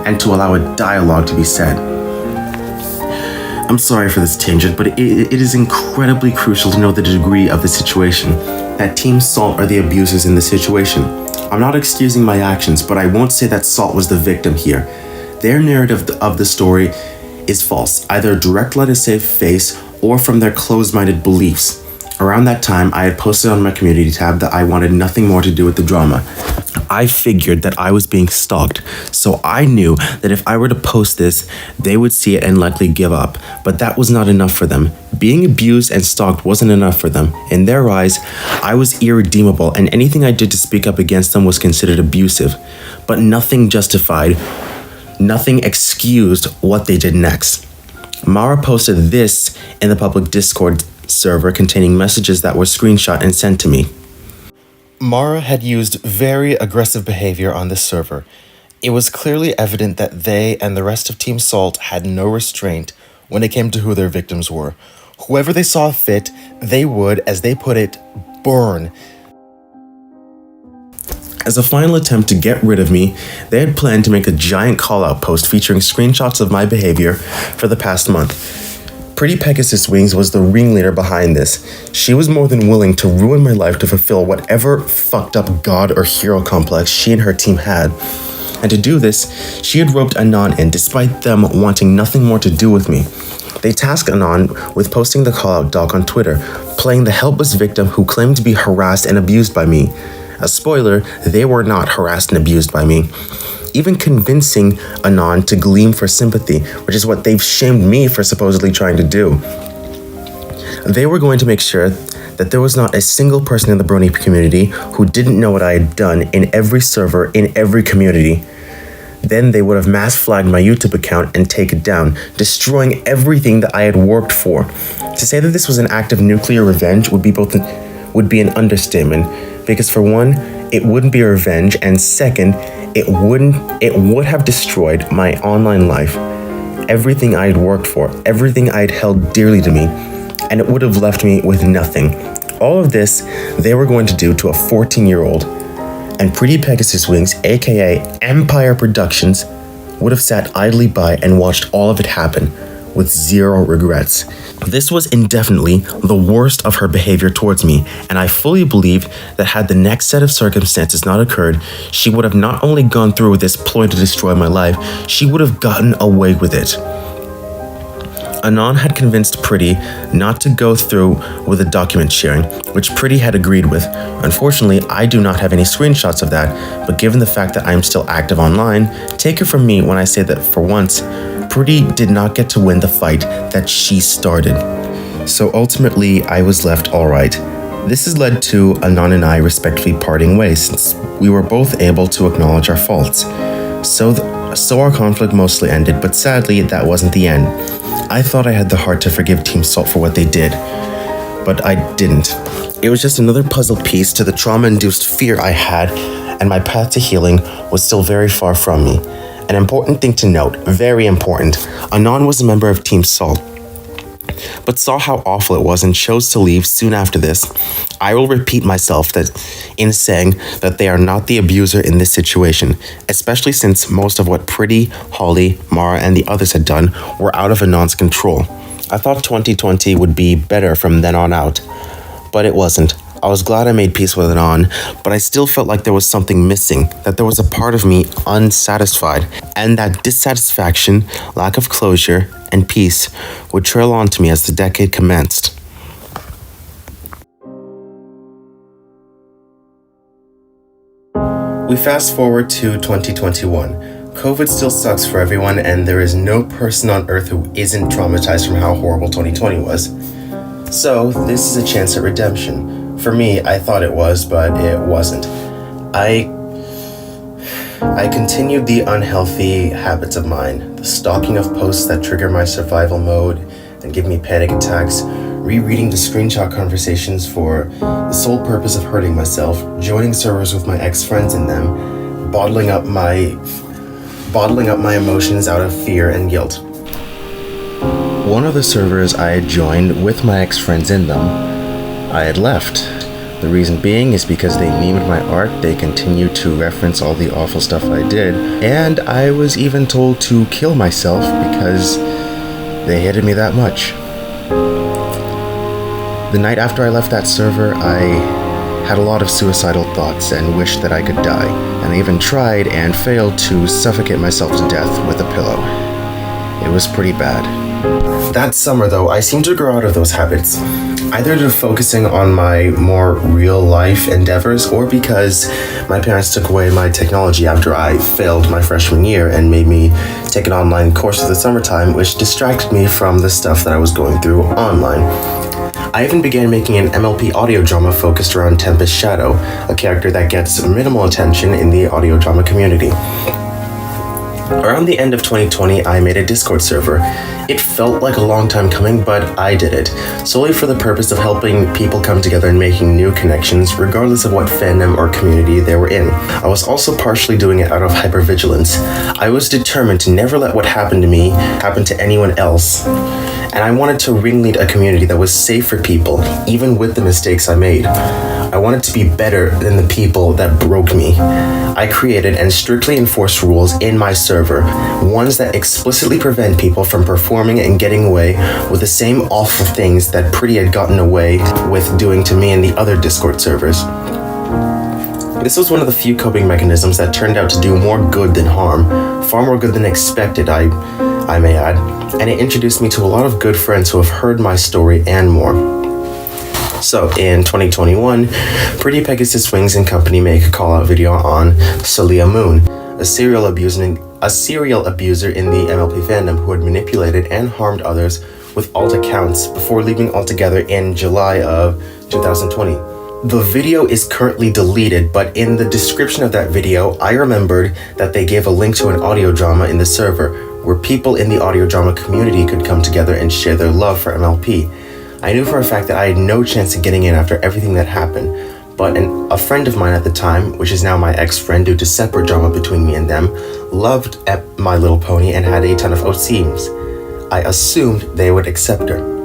and to allow a dialogue to be said. I'm sorry for this tangent, but it is incredibly crucial to know the degree of the situation, that Team Salt are the abusers in the situation. I'm not excusing my actions, but I won't say that Salt was the victim here. Their narrative of the story is false, either a direct lie to save face or from their closed-minded beliefs. Around that time, I had posted on my community tab that I wanted nothing more to do with the drama. I figured that I was being stalked, so I knew that if I were to post this, they would see it and likely give up. But that was not enough for them. Being abused and stalked wasn't enough for them. In their eyes, I was irredeemable, and anything I did to speak up against them was considered abusive. But nothing justified, nothing excused what they did next. Mara posted this in the public Discord server containing messages that were screenshot and sent to me. Mara had used very aggressive behavior on this server. It was clearly evident that they and the rest of Team Salt had no restraint when it came to who their victims were. Whoever they saw fit, they would, as they put it, burn. As a final attempt to get rid of me, they had planned to make a giant call-out post featuring screenshots of my behavior for the past month. Pretty Pegasus Wings was the ringleader behind this. She was more than willing to ruin my life to fulfill whatever fucked up god or hero complex she and her team had. And to do this, she had roped Anon in despite them wanting nothing more to do with me. They tasked Anon with posting the call-out doc on Twitter, playing the helpless victim who claimed to be harassed and abused by me. A spoiler, they were not harassed and abused by me. Even convincing Anon to gleam for sympathy, which is what they've shamed me for supposedly trying to do. They were going to make sure that there was not a single person in the Brony community who didn't know what I had done in every server, in every community. Then they would have mass flagged my YouTube account and take it down, destroying everything that I had worked for. To say that this was an act of nuclear revenge would be an understatement, because for one, it wouldn't be a revenge, and second, it would have destroyed my online life, everything I had worked for, everything I had held dearly to me, and it would have left me with nothing. All of this they were going to do to a 14-year-old, and Pretty Pegasus Wings, aka Empire Productions, would have sat idly by and watched all of it happen with zero regrets. This was indefinitely the worst of her behavior towards me, and I fully believe that had the next set of circumstances not occurred, she would have not only gone through with this ploy to destroy my life, she would have gotten away with it. Anon had convinced Pretty not to go through with the document sharing, which Pretty had agreed with. Unfortunately, I do not have any screenshots of that, but given the fact that I am still active online, take it from me when I say that for once, Pretty did not get to win the fight that she started. So ultimately, I was left alright. This has led to Anon and I respectfully parting ways, since we were both able to acknowledge our faults. So our conflict mostly ended, but sadly, that wasn't the end. I thought I had the heart to forgive Team Salt for what they did, but I didn't. It was just another puzzle piece to the trauma-induced fear I had, and my path to healing was still very far from me. An important thing to note, very important, Anon was a member of Team Salt, but saw how awful it was and chose to leave soon after this. I will repeat myself that in saying that they are not the abuser in this situation, especially since most of what Pretty, Holly, Mara, and the others had done were out of Anon's control. I thought 2020 would be better from then on out, but it wasn't. I was glad I made peace with Anon, but I still felt like there was something missing, that there was a part of me unsatisfied, and that dissatisfaction, lack of closure, and peace would trail on to me as the decade commenced. We fast forward to 2021. COVID still sucks for everyone, and there is no person on earth who isn't traumatized from how horrible 2020 was. So, this is a chance at redemption. For me, I thought it was, but it wasn't. I continued the unhealthy habits of mine, the stalking of posts that trigger my survival mode and give me panic attacks, rereading the screenshot conversations for the sole purpose of hurting myself, joining servers with my ex-friends in them, bottling up my emotions out of fear and guilt. One of the servers I had joined with my ex-friends in them, I had left. The reason being is because they memed my art, they continued to reference all the awful stuff I did, and I was even told to kill myself because they hated me that much. The night after I left that server, I had a lot of suicidal thoughts and wished that I could die, and I even tried and failed to suffocate myself to death with a pillow. It was pretty bad. That summer, though, I seemed to grow out of those habits, either due to focusing on my more real-life endeavors or because my parents took away my technology after I failed my freshman year and made me take an online course for the summertime, which distracted me from the stuff that I was going through online. I even began making an MLP audio drama focused around Tempest Shadow, a character that gets minimal attention in the audio drama community. Around the end of 2020, I made a Discord server. It felt like a long time coming, but I did it, solely for the purpose of helping people come together and making new connections, regardless of what fandom or community they were in. I was also partially doing it out of hypervigilance. I was determined to never let what happened to me happen to anyone else, and I wanted to ringlead a community that was safe for people, even with the mistakes I made. I wanted to be better than the people that broke me. I created and strictly enforced rules in my server, ones that explicitly prevent people from performing and getting away with the same awful things that Pretty had gotten away with doing to me in the other Discord servers. This was one of the few coping mechanisms that turned out to do more good than harm, far more good than expected, I may add, and it introduced me to a lot of good friends who have heard my story and more. So, in 2021, Pretty Pegasus Wings and Company make a call-out video on Salia Moon, a serial abuser in the MLP fandom who had manipulated and harmed others with alt accounts before leaving altogether in July of 2020. The video is currently deleted, but in the description of that video, I remembered that they gave a link to an audio drama in the server where people in the audio drama community could come together and share their love for MLP. I knew for a fact that I had no chance of getting in after everything that happened, but a friend of mine at the time, which is now my ex-friend due to separate drama between me and them, loved My Little Pony and had a ton of OCs. I assumed they would accept her.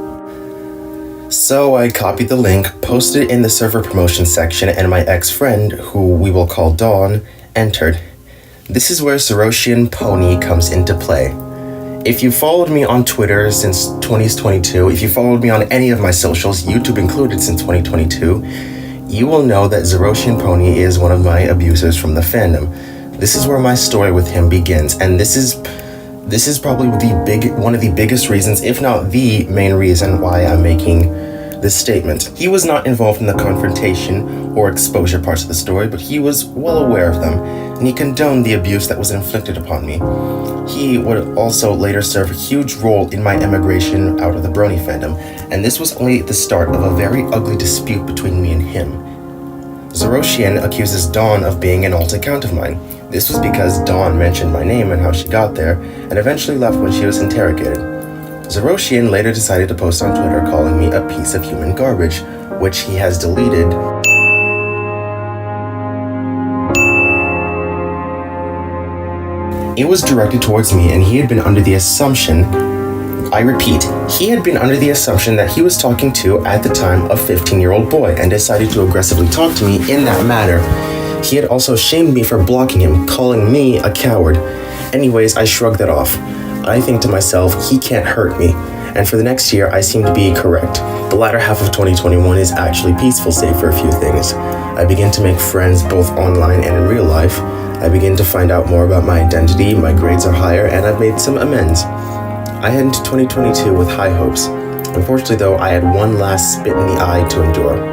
So I copied the link, posted it in the server promotion section, and my ex-friend, who we will call Dawn, entered. This is where Zeroshian Pony comes into play. If you followed me on Twitter since 2022, if you followed me on any of my socials, YouTube included since 2022, you will know that Zeroshian Pony is one of my abusers from the fandom. This is where my story with him begins, and this is probably one of the biggest reasons, if not the main reason, why I'm making this statement. He was not involved in the confrontation or exposure parts of the story, but he was well aware of them, and he condoned the abuse that was inflicted upon me. He would also later serve a huge role in my emigration out of the Brony fandom, and this was only the start of a very ugly dispute between me and him. Zeroshian accuses Dawn of being an alt account of mine. This was because Dawn mentioned my name and how she got there, and eventually left when she was interrogated. Zeroshian later decided to post on Twitter calling me a piece of human garbage, which he has deleted. It was directed towards me, and he had been under the assumption, I repeat, he had been under the assumption that he was talking to, at the time, a 15-year-old boy, and decided to aggressively talk to me in that manner. He had also shamed me for blocking him, calling me a coward. Anyways, I shrugged that off. I think to myself, he can't hurt me. And for the next year, I seem to be correct. The latter half of 2021 is actually peaceful, save for a few things. I begin to make friends both online and in real life. I begin to find out more about my identity, my grades are higher, and I've made some amends. I head into 2022 with high hopes. Unfortunately though, I had one last spit in the eye to endure.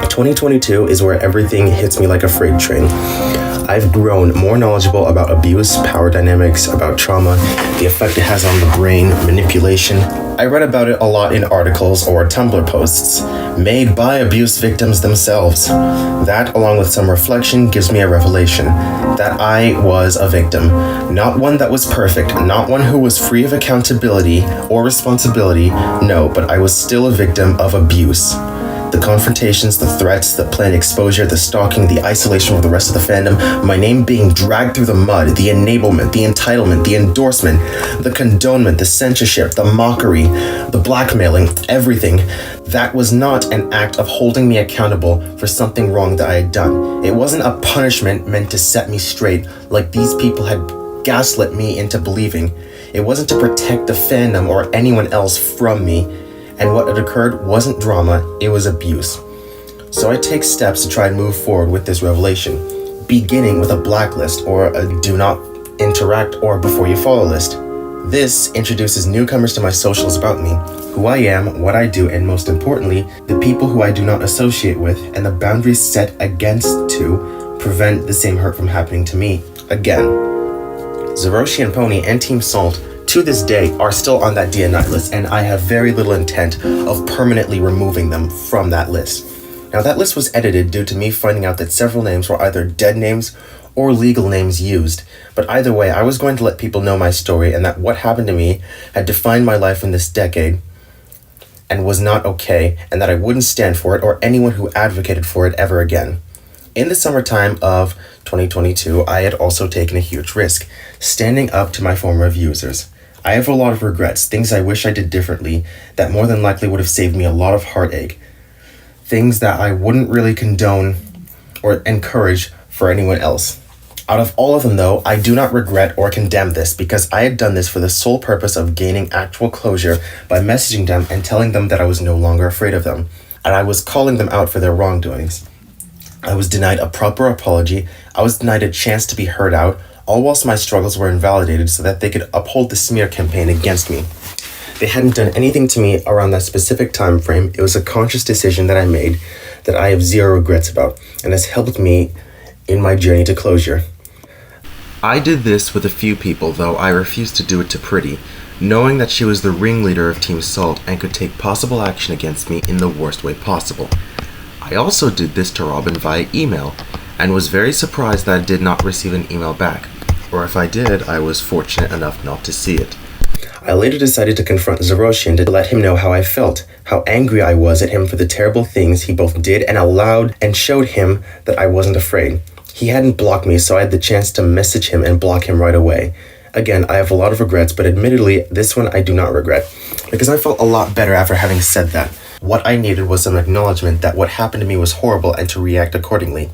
2022 is where everything hits me like a freight train. I've grown more knowledgeable about abuse, power dynamics, about trauma, the effect it has on the brain, manipulation. I read about it a lot in articles or Tumblr posts made by abuse victims themselves. That, along with some reflection, gives me a revelation that I was a victim. Not one that was perfect, not one who was free of accountability or responsibility, no, but I was still a victim of abuse. The confrontations, the threats, the planned exposure, the stalking, the isolation from the rest of the fandom, my name being dragged through the mud, the enablement, the entitlement, the endorsement, the condonement, the censorship, the mockery, the blackmailing, everything. That was not an act of holding me accountable for something wrong that I had done. It wasn't a punishment meant to set me straight, like these people had gaslit me into believing. It wasn't to protect the fandom or anyone else from me. And what had occurred wasn't drama, it was abuse. So I take steps to try and move forward with this revelation, beginning with a blacklist or a do not interact or before you follow list. This introduces newcomers to my socials about me, who I am, what I do, and most importantly, the people who I do not associate with, and the boundaries set against to prevent the same hurt from happening to me again. Zeroshian Pony and Team Salt to this day are still on that DNI list, and I have very little intent of permanently removing them from that list. Now that list was edited due to me finding out that several names were either dead names or legal names used, but either way, I was going to let people know my story and that what happened to me had defined my life in this decade and was not okay, and that I wouldn't stand for it or anyone who advocated for it ever again. In the summertime of 2022, I had also taken a huge risk, standing up to my former abusers. I have a lot of regrets, things I wish I did differently that more than likely would have saved me a lot of heartache. Things that I wouldn't really condone or encourage for anyone else. Out of all of them though, I do not regret or condemn this because I had done this for the sole purpose of gaining actual closure by messaging them and telling them that I was no longer afraid of them, and I was calling them out for their wrongdoings. I was denied a proper apology, I was denied a chance to be heard out, all whilst my struggles were invalidated so that they could uphold the smear campaign against me. They hadn't done anything to me around that specific time frame. It was a conscious decision that I made that I have zero regrets about and has helped me in my journey to closure. I did this with a few people, though I refused to do it to Pretty, knowing that she was the ringleader of Team Salt and could take possible action against me in the worst way possible. I also did this to Robin via email, and was very surprised that I did not receive an email back, or if I did, I was fortunate enough not to see it. I later decided to confront Zaroshian to let him know how I felt, how angry I was at him for the terrible things he both did and allowed, and showed him that I wasn't afraid. He hadn't blocked me, so I had the chance to message him and block him right away. Again, I have a lot of regrets, but admittedly, this one I do not regret, because I felt a lot better after having said that. What I needed was some acknowledgement that what happened to me was horrible and to react accordingly.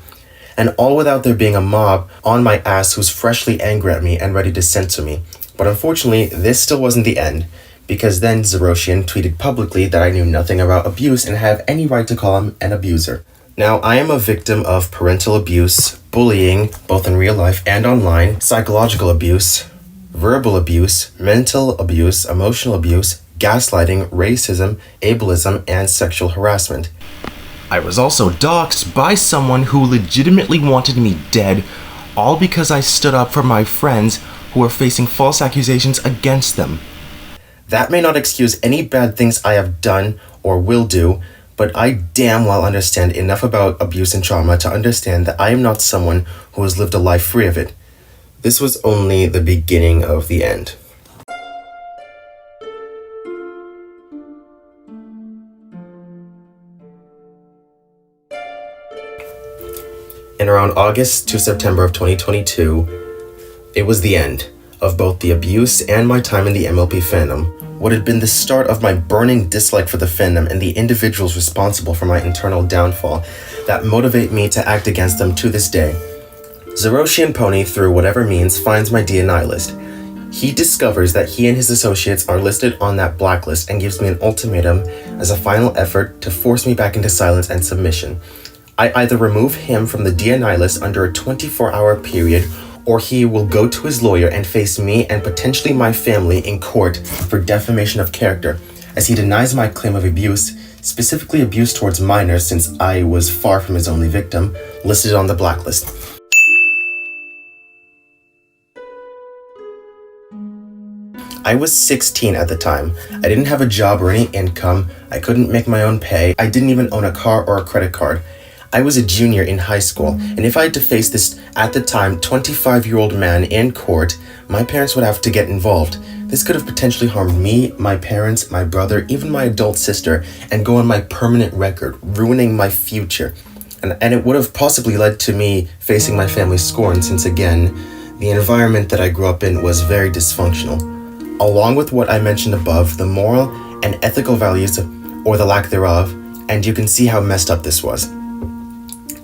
And all without there being a mob on my ass who's freshly angry at me and ready to censor me. But unfortunately, this still wasn't the end, because then Zaroshian tweeted publicly that I knew nothing about abuse and have any right to call him an abuser. Now, I am a victim of parental abuse, bullying, both in real life and online, psychological abuse, verbal abuse, mental abuse, emotional abuse, gaslighting, racism, ableism, and sexual harassment. I was also doxxed by someone who legitimately wanted me dead, all because I stood up for my friends who were facing false accusations against them. That may not excuse any bad things I have done or will do, but I damn well understand enough about abuse and trauma to understand that I am not someone who has lived a life free of it. This was only the beginning of the end. In around August to September of 2022, it was the end of both the abuse and my time in the MLP fandom. What had been the start of my burning dislike for the fandom and the individuals responsible for my internal downfall that motivate me to act against them to this day. Zaroshian Pony, through whatever means, finds my DNI list. He discovers that he and his associates are listed on that blacklist and gives me an ultimatum as a final effort to force me back into silence and submission. I either remove him from the DNI list under a 24-hour period, or he will go to his lawyer and face me and potentially my family in court for defamation of character, as he denies my claim of abuse, specifically abuse towards minors since I was far from his only victim, listed on the blacklist. I was 16 at the time. I didn't have a job or any income, I couldn't make my own pay, I didn't even own a car or a credit card. I was a junior in high school, and if I had to face this, at the time, 25-year-old man in court, my parents would have to get involved. This could have potentially harmed me, my parents, my brother, even my adult sister, and go on my permanent record, ruining my future. And it would have possibly led to me facing my family's scorn, since again, the environment that I grew up in was very dysfunctional. Along with what I mentioned above, the moral and ethical values, or the lack thereof, and you can see how messed up this was.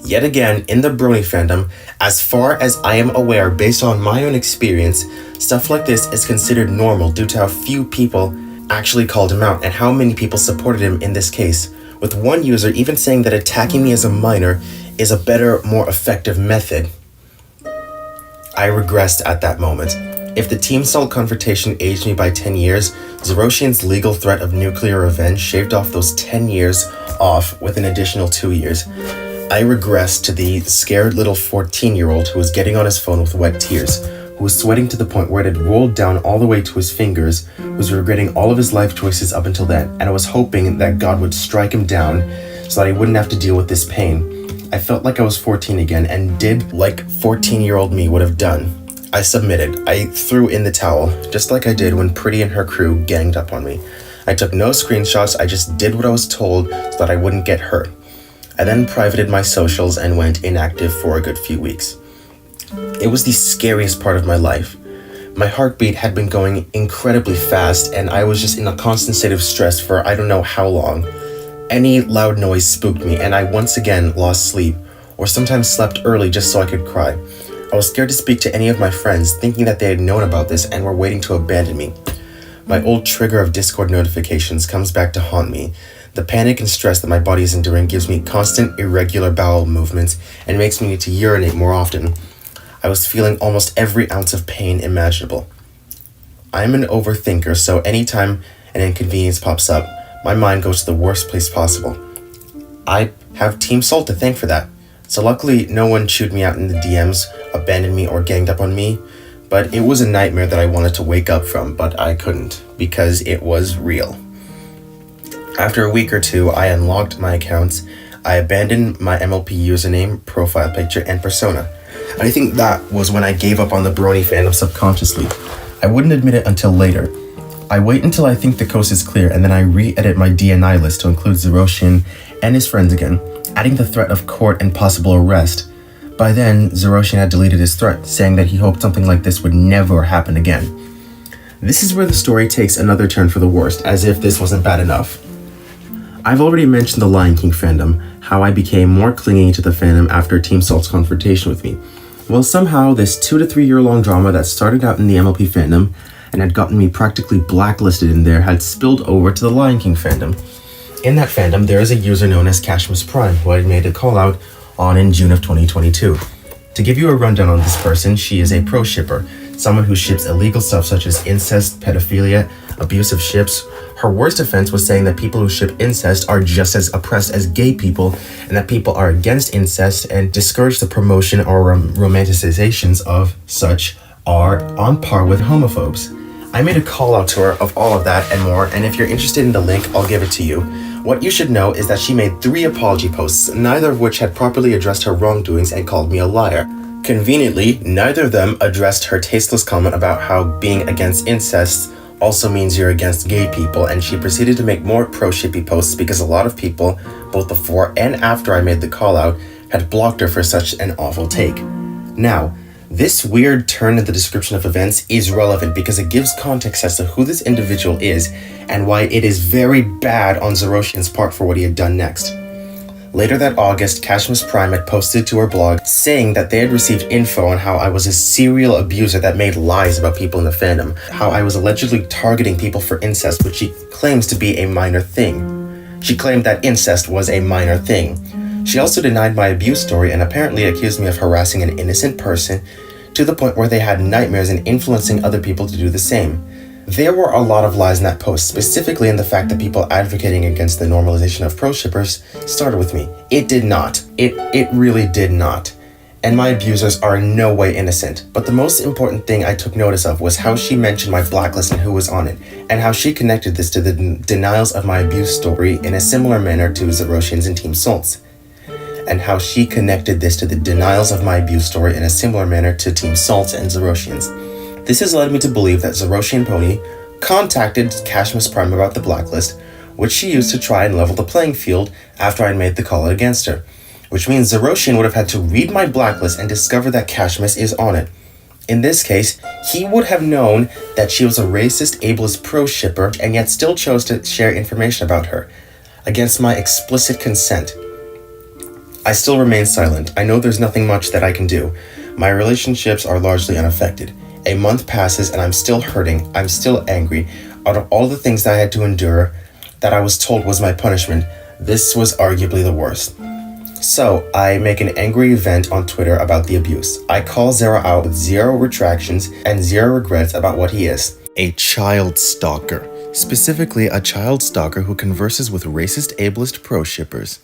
Yet again, in the Brony fandom, as far as I am aware based on my own experience, stuff like this is considered normal due to how few people actually called him out and how many people supported him in this case, with one user even saying that attacking me as a minor is a better, more effective method. I regressed at that moment. If the Team Salt confrontation aged me by 10 years, Zaroshian's legal threat of nuclear revenge shaved off those 10 years off with an additional 2 years. I regressed to the scared little 14-year-old who was getting on his phone with wet tears, who was sweating to the point where it had rolled down all the way to his fingers, who was regretting all of his life choices up until then, and I was hoping that God would strike him down so that he wouldn't have to deal with this pain. I felt like I was 14 again and did like 14-year-old me would have done. I submitted. I threw in the towel, just like I did when Pretty and her crew ganged up on me. I took no screenshots, I just did what I was told so that I wouldn't get hurt. I then privated my socials and went inactive for a good few weeks. It was the scariest part of my life. My heartbeat had been going incredibly fast, and I was just in a constant state of stress for I don't know how long. Any loud noise spooked me, and I once again lost sleep, or sometimes slept early just so I could cry. I was scared to speak to any of my friends, thinking that they had known about this and were waiting to abandon me. My old trigger of Discord notifications comes back to haunt me. The panic and stress that my body is enduring gives me constant irregular bowel movements and makes me need to urinate more often. I was feeling almost every ounce of pain imaginable. I'm an overthinker, so anytime an inconvenience pops up, my mind goes to the worst place possible. I have Team Salt to thank for that. So luckily, no one chewed me out in the DMs, abandoned me, or ganged up on me. But it was a nightmare that I wanted to wake up from, but I couldn't, because it was real. After a week or two, I unlocked my accounts. I abandoned my MLP username, profile picture, and persona. I think that was when I gave up on the Brony fandom subconsciously. I wouldn't admit it until later. I wait until I think the coast is clear, and then I re-edit my DNI list to include Zeroshian and his friends again, adding the threat of court and possible arrest. By then, Zeroshian had deleted his threat, saying that he hoped something like this would never happen again. This is where the story takes another turn for the worst, as if this wasn't bad enough. I've already mentioned the Lion King fandom, how I became more clingy to the fandom after Team Salt's confrontation with me. Well, somehow this 2 to 3 year long drama that started out in the MLP fandom and had gotten me practically blacklisted in there had spilled over to the Lion King fandom. In that fandom, there is a user known as Cashmas Prime, who I made a call out on in June of 2022. To give you a rundown on this person, she is a pro shipper, someone who ships illegal stuff such as incest, pedophilia, abusive ships. Her worst offense was saying that people who ship incest are just as oppressed as gay people, and that people are against incest and discourage the promotion or romanticizations of such are on par with homophobes. I made a call out to her of all of that and more, and if you're interested in the link, I'll give it to you. What you should know is that she made 3 apology posts, neither of which had properly addressed her wrongdoings and called me a liar. Conveniently, neither of them addressed her tasteless comment about how being against incest also means you're against gay people, and she proceeded to make more pro-shippy posts because a lot of people, both before and after I made the call out, had blocked her for such an awful take. Now, this weird turn in the description of events is relevant because it gives context as to who this individual is and why it is very bad on Zeroshian's part for what he had done next. Later that August, Cashmas Prime had posted to her blog saying that they had received info on how I was a serial abuser that made lies about people in the fandom, how I was allegedly targeting people for incest, which she claims to be a minor thing. She claimed that incest was a minor thing. She also denied my abuse story and apparently accused me of harassing an innocent person to the point where they had nightmares and influencing other people to do the same. There were a lot of lies in that post, specifically in the fact that people advocating against the normalization of pro-shippers started with me. It did not. It really did not. And my abusers are in no way innocent. But the most important thing I took notice of was how she mentioned my blacklist and who was on it, and how she connected this to the denials of my abuse story in a similar manner to Zeroshian's and Team Salt's. And how she connected this to the denials of my abuse story in a similar manner to Team Salt's and Zeroshian's. This has led me to believe that Zeroshian Pony contacted Cashmas Prime about the blacklist, which she used to try and level the playing field after I made the call out against her. Which means Zeroshian would have had to read my blacklist and discover that Cashmas is on it. In this case, he would have known that she was a racist, ableist pro-shipper and yet still chose to share information about her, against my explicit consent. I still remain silent. I know there's nothing much that I can do. My relationships are largely unaffected. A month passes and I'm still hurting. I'm still angry. Out of all the things that I had to endure, that I was told was my punishment, this was arguably the worst. So, I make an angry event on Twitter about the abuse. I call Zero out with 0 retractions and 0 regrets about what he is. A child stalker. Specifically, a child stalker who converses with racist ableist pro-shippers.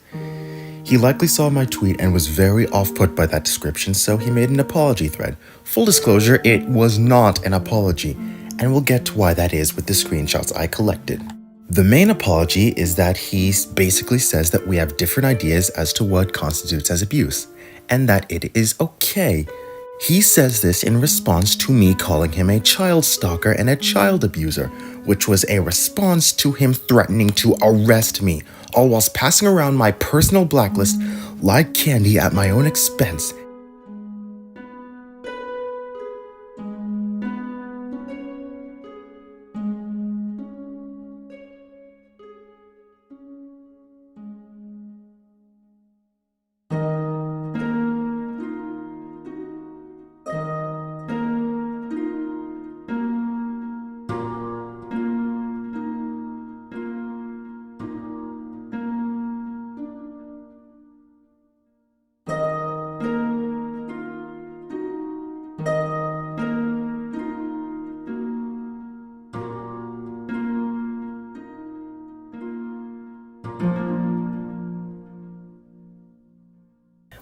He likely saw my tweet and was very off-put by that description, so he made an apology thread. Full disclosure, it was not an apology, and we'll get to why that is with the screenshots I collected. The main apology is that he basically says that we have different ideas as to what constitutes as abuse, and that it is okay. He says this in response to me calling him a child stalker and a child abuser, which was a response to him threatening to arrest me, all whilst passing around my personal blacklist like candy at my own expense.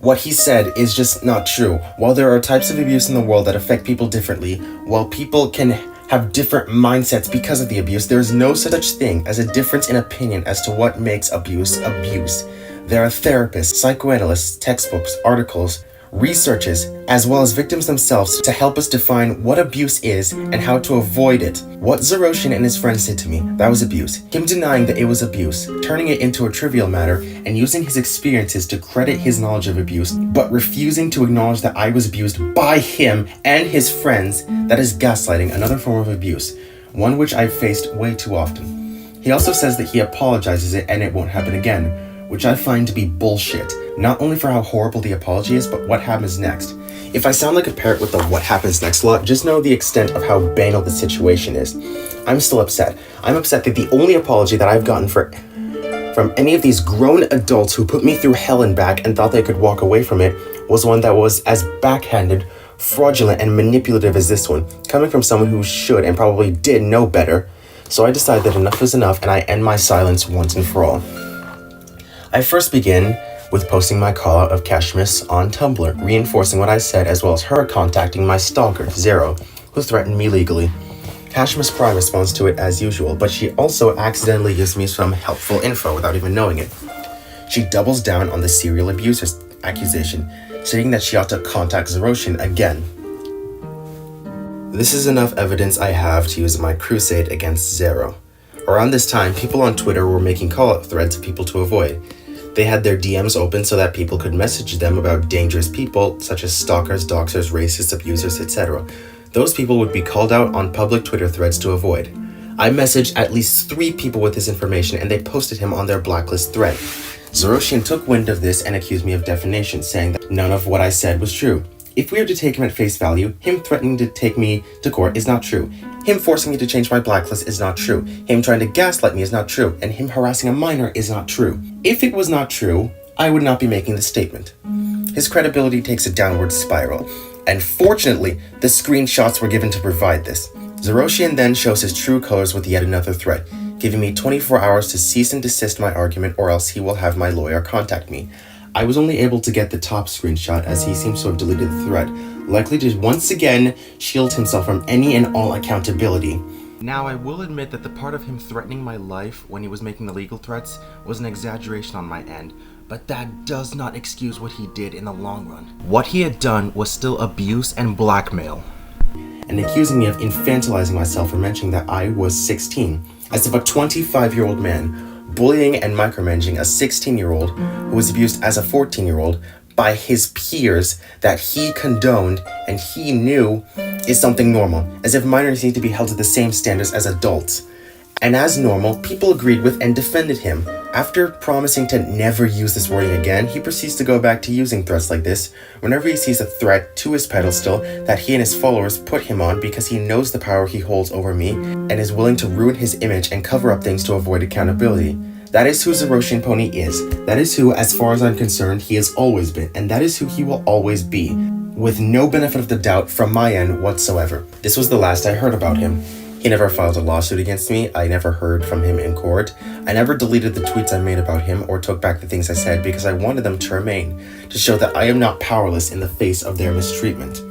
What he said is just not true. While there are types of abuse in the world that affect people differently, while people can have different mindsets because of the abuse, there is no such thing as a difference in opinion as to what makes abuse abuse. There are therapists, psychoanalysts, textbooks, articles, researches, as well as victims themselves to help us define what abuse is and how to avoid it. What Zerossian and his friends did to me, that was abuse. Him denying that it was abuse, turning it into a trivial matter, and using his experiences to credit his knowledge of abuse, but refusing to acknowledge that I was abused by him and his friends, that is gaslighting, another form of abuse, one which I've faced way too often. He also says that he apologizes it and it won't happen again, which I find to be bullshit, not only for how horrible the apology is, but what happens next. If I sound like a parrot with the what happens next lot, just know the extent of how banal the situation is. I'm still upset. I'm upset that the only apology that I've gotten from any of these grown adults who put me through hell and back and thought they could walk away from it was one that was as backhanded, fraudulent, and manipulative as this one, coming from someone who should and probably did know better. So I decided that enough is enough and I end my silence once and for all. I first begin with posting my call out of Kashmis on Tumblr, reinforcing what I said, as well as her contacting my stalker, Zero, who threatened me legally. Kashmis Prime responds to it as usual, but she also accidentally gives me some helpful info without even knowing it. She doubles down on the serial abuser accusation, stating that she ought to contact Zerossian again. This is enough evidence I have to use in my crusade against Zero. Around this time, people on Twitter were making call-out threads of people to avoid. They had their DMs open so that people could message them about dangerous people, such as stalkers, doxers, racists, abusers, etc. Those people would be called out on public Twitter threads to avoid. I messaged at least 3 people with this information and they posted him on their blacklist thread. Zerossian took wind of this and accused me of defamation, saying that none of what I said was true. If we are to take him at face value, him threatening to take me to court is not true. Him forcing me to change my blacklist is not true. Him trying to gaslight me is not true. And him harassing a minor is not true. If it was not true, I would not be making this statement. His credibility takes a downward spiral. And fortunately, the screenshots were given to provide this. Zerossian then shows his true colors with yet another threat, giving me 24 hours to cease and desist my argument or else he will have my lawyer contact me. I was only able to get the top screenshot as he seems to have deleted the thread, likely to once again shield himself from any and all accountability. Now, I will admit that the part of him threatening my life when he was making the legal threats was an exaggeration on my end, but that does not excuse what he did in the long run. What he had done was still abuse and blackmail. And accusing me of infantilizing myself for mentioning that I was 16, as if a 25-year-old man bullying and micromanaging a 16-year-old who was abused as a 14-year-old by his peers that he condoned and he knew is something normal, as if minors need to be held to the same standards as adults. And as normal, people agreed with and defended him. After promising to never use this wording again, he proceeds to go back to using threats like this whenever he sees a threat to his pedestal that he and his followers put him on because he knows the power he holds over me and is willing to ruin his image and cover up things to avoid accountability. That is who Zerossian Pony is. That is who, as far as I'm concerned, he has always been, and that is who he will always be, with no benefit of the doubt from my end whatsoever. This was the last I heard about him. He never filed a lawsuit against me. I never heard from him in court. I never deleted the tweets I made about him or took back the things I said because I wanted them to remain, to show that I am not powerless in the face of their mistreatment.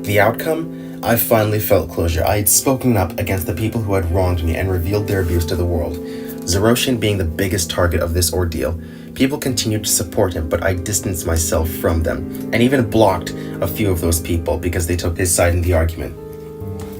The outcome? I finally felt closure. I had spoken up against the people who had wronged me and revealed their abuse to the world. Zerossian being the biggest target of this ordeal. People continued to support him, but I distanced myself from them, and even blocked a few of those people because they took his side in the argument.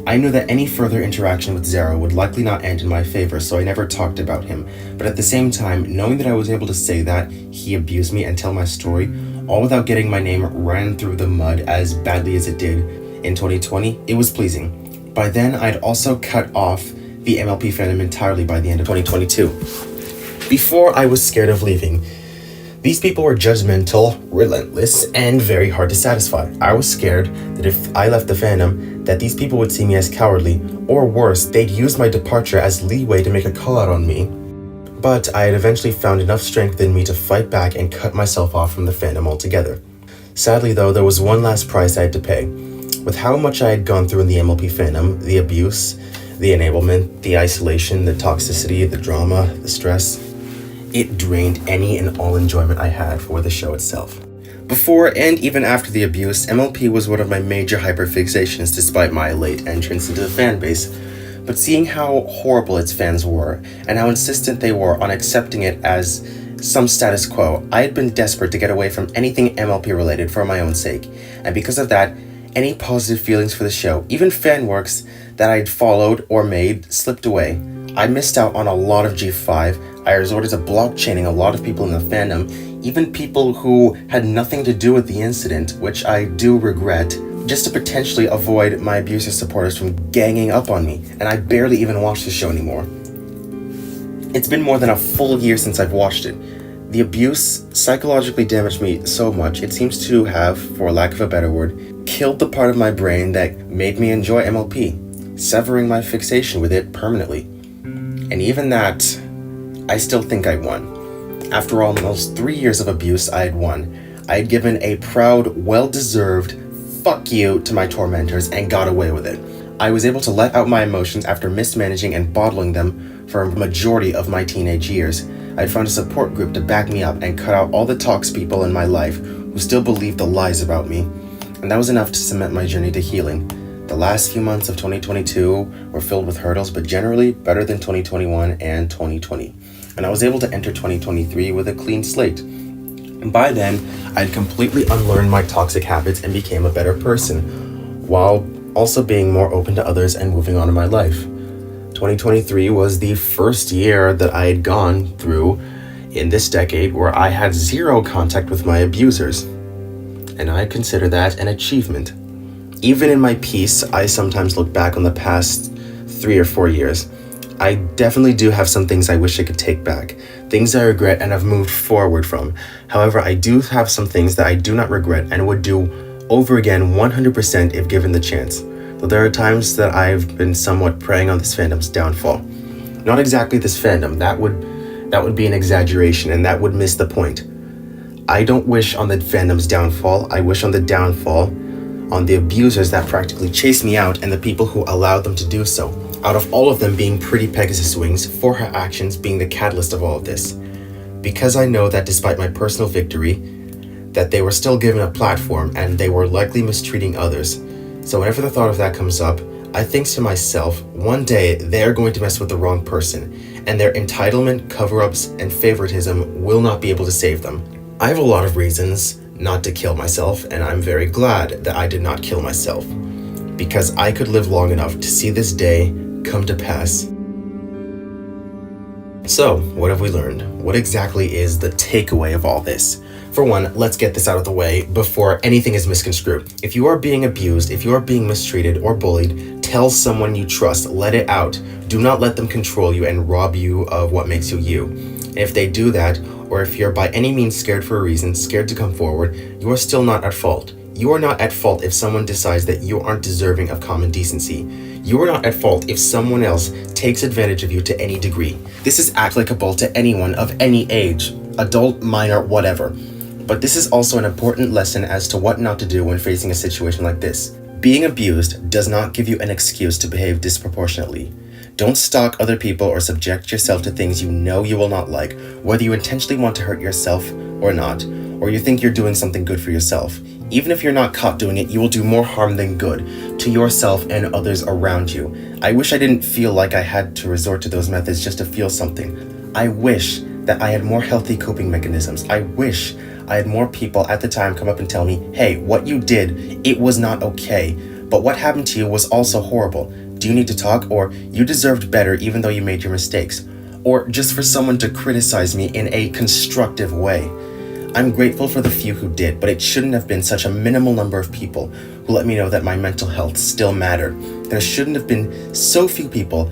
I knew that any further interaction with Zero would likely not end in my favor, so I never talked about him. But at the same time, knowing that I was able to say that he abused me and tell my story, all without getting my name ran through the mud as badly as it did in 2020, it was pleasing. By then, I'd also cut off the MLP fandom entirely by the end of 2022. Before I was scared of leaving, these people were judgmental, relentless, and very hard to satisfy. I was scared that if I left the fandom, that these people would see me as cowardly, or worse, they'd use my departure as leeway to make a call out on me. But I had eventually found enough strength in me to fight back and cut myself off from the fandom altogether. Sadly though, there was one last price I had to pay. With how much I had gone through in the MLP fandom, the abuse, the enablement, the isolation, the toxicity, the drama, the stress, it drained any and all enjoyment I had for the show itself. Before and even after the abuse, MLP was one of my major hyperfixations despite my late entrance into the fan base. But seeing how horrible its fans were, and how insistent they were on accepting it as some status quo, I had been desperate to get away from anything MLP related for my own sake. And because of that, any positive feelings for the show, even fan works that I'd followed or made, slipped away. I missed out on a lot of G5. I resorted to blockchaining a lot of people in the fandom, even people who had nothing to do with the incident, which I do regret, just to potentially avoid my abusive supporters from ganging up on me, and I barely even watch the show anymore. It's been more than a full year since I've watched it. The abuse psychologically damaged me so much, it seems to have, for lack of a better word, killed the part of my brain that made me enjoy MLP, severing my fixation with it permanently. And even that, I still think I won. After almost 3 years of abuse, I had won. I had given a proud, well-deserved fuck you to my tormentors and got away with it. I was able to let out my emotions after mismanaging and bottling them for a majority of my teenage years. I had found a support group to back me up and cut out all the toxic people in my life who still believed the lies about me. And that was enough to cement my journey to healing. The last few months of 2022 were filled with hurdles, but generally better than 2021 and 2020. And I was able to enter 2023 with a clean slate. And by then, I had completely unlearned my toxic habits and became a better person, while also being more open to others and moving on in my life. 2023 was the first year that I had gone through in this decade where I had zero contact with my abusers. And I consider that an achievement. Even in my peace, I sometimes look back on the past 3 or 4 years. I definitely do have some things I wish I could take back, things I regret and have moved forward from. However, I do have some things that I do not regret and would do over again 100% if given the chance. Though there are times that I've been somewhat preying on this fandom's downfall. Not exactly this fandom, that would be an exaggeration and that would miss the point. I don't wish on the fandom's downfall, I wish on the downfall on the abusers that practically chased me out and the people who allowed them to do so. Out of all of them being pretty Pegasus wings, for her actions being the catalyst of all of this. Because I know that despite my personal victory, that they were still given a platform and they were likely mistreating others. So whenever the thought of that comes up, I think to myself, one day they're going to mess with the wrong person, and their entitlement, cover-ups, and favoritism will not be able to save them. I have a lot of reasons not to kill myself, and I'm very glad that I did not kill myself, because I could live long enough to see this day come to pass. So, what have we learned? What exactly is the takeaway of all this? For one, let's get this out of the way before anything is misconstrued. If you are being abused, if you are being mistreated or bullied, tell someone you trust, let it out. Do not let them control you and rob you of what makes you you. And if they do that, or if you're by any means scared for a reason, scared to come forward, you are still not at fault. You are not at fault if someone decides that you aren't deserving of common decency. You are not at fault if someone else takes advantage of you to any degree. This is applicable to anyone of any age, adult, minor, whatever. But this is also an important lesson as to what not to do when facing a situation like this. Being abused does not give you an excuse to behave disproportionately. Don't stalk other people or subject yourself to things you know you will not like, whether you intentionally want to hurt yourself or not, or you think you're doing something good for yourself. Even if you're not caught doing it, you will do more harm than good to yourself and others around you. I wish I didn't feel like I had to resort to those methods just to feel something. I wish that I had more healthy coping mechanisms. I wish I had more people at the time come up and tell me, hey, what you did, it was not okay. But what happened to you was also horrible. Do you need to talk? Or you deserved better even though you made your mistakes. Or just for someone to criticize me in a constructive way. I'm grateful for the few who did, but it shouldn't have been such a minimal number of people who let me know that my mental health still mattered. There shouldn't have been so few people,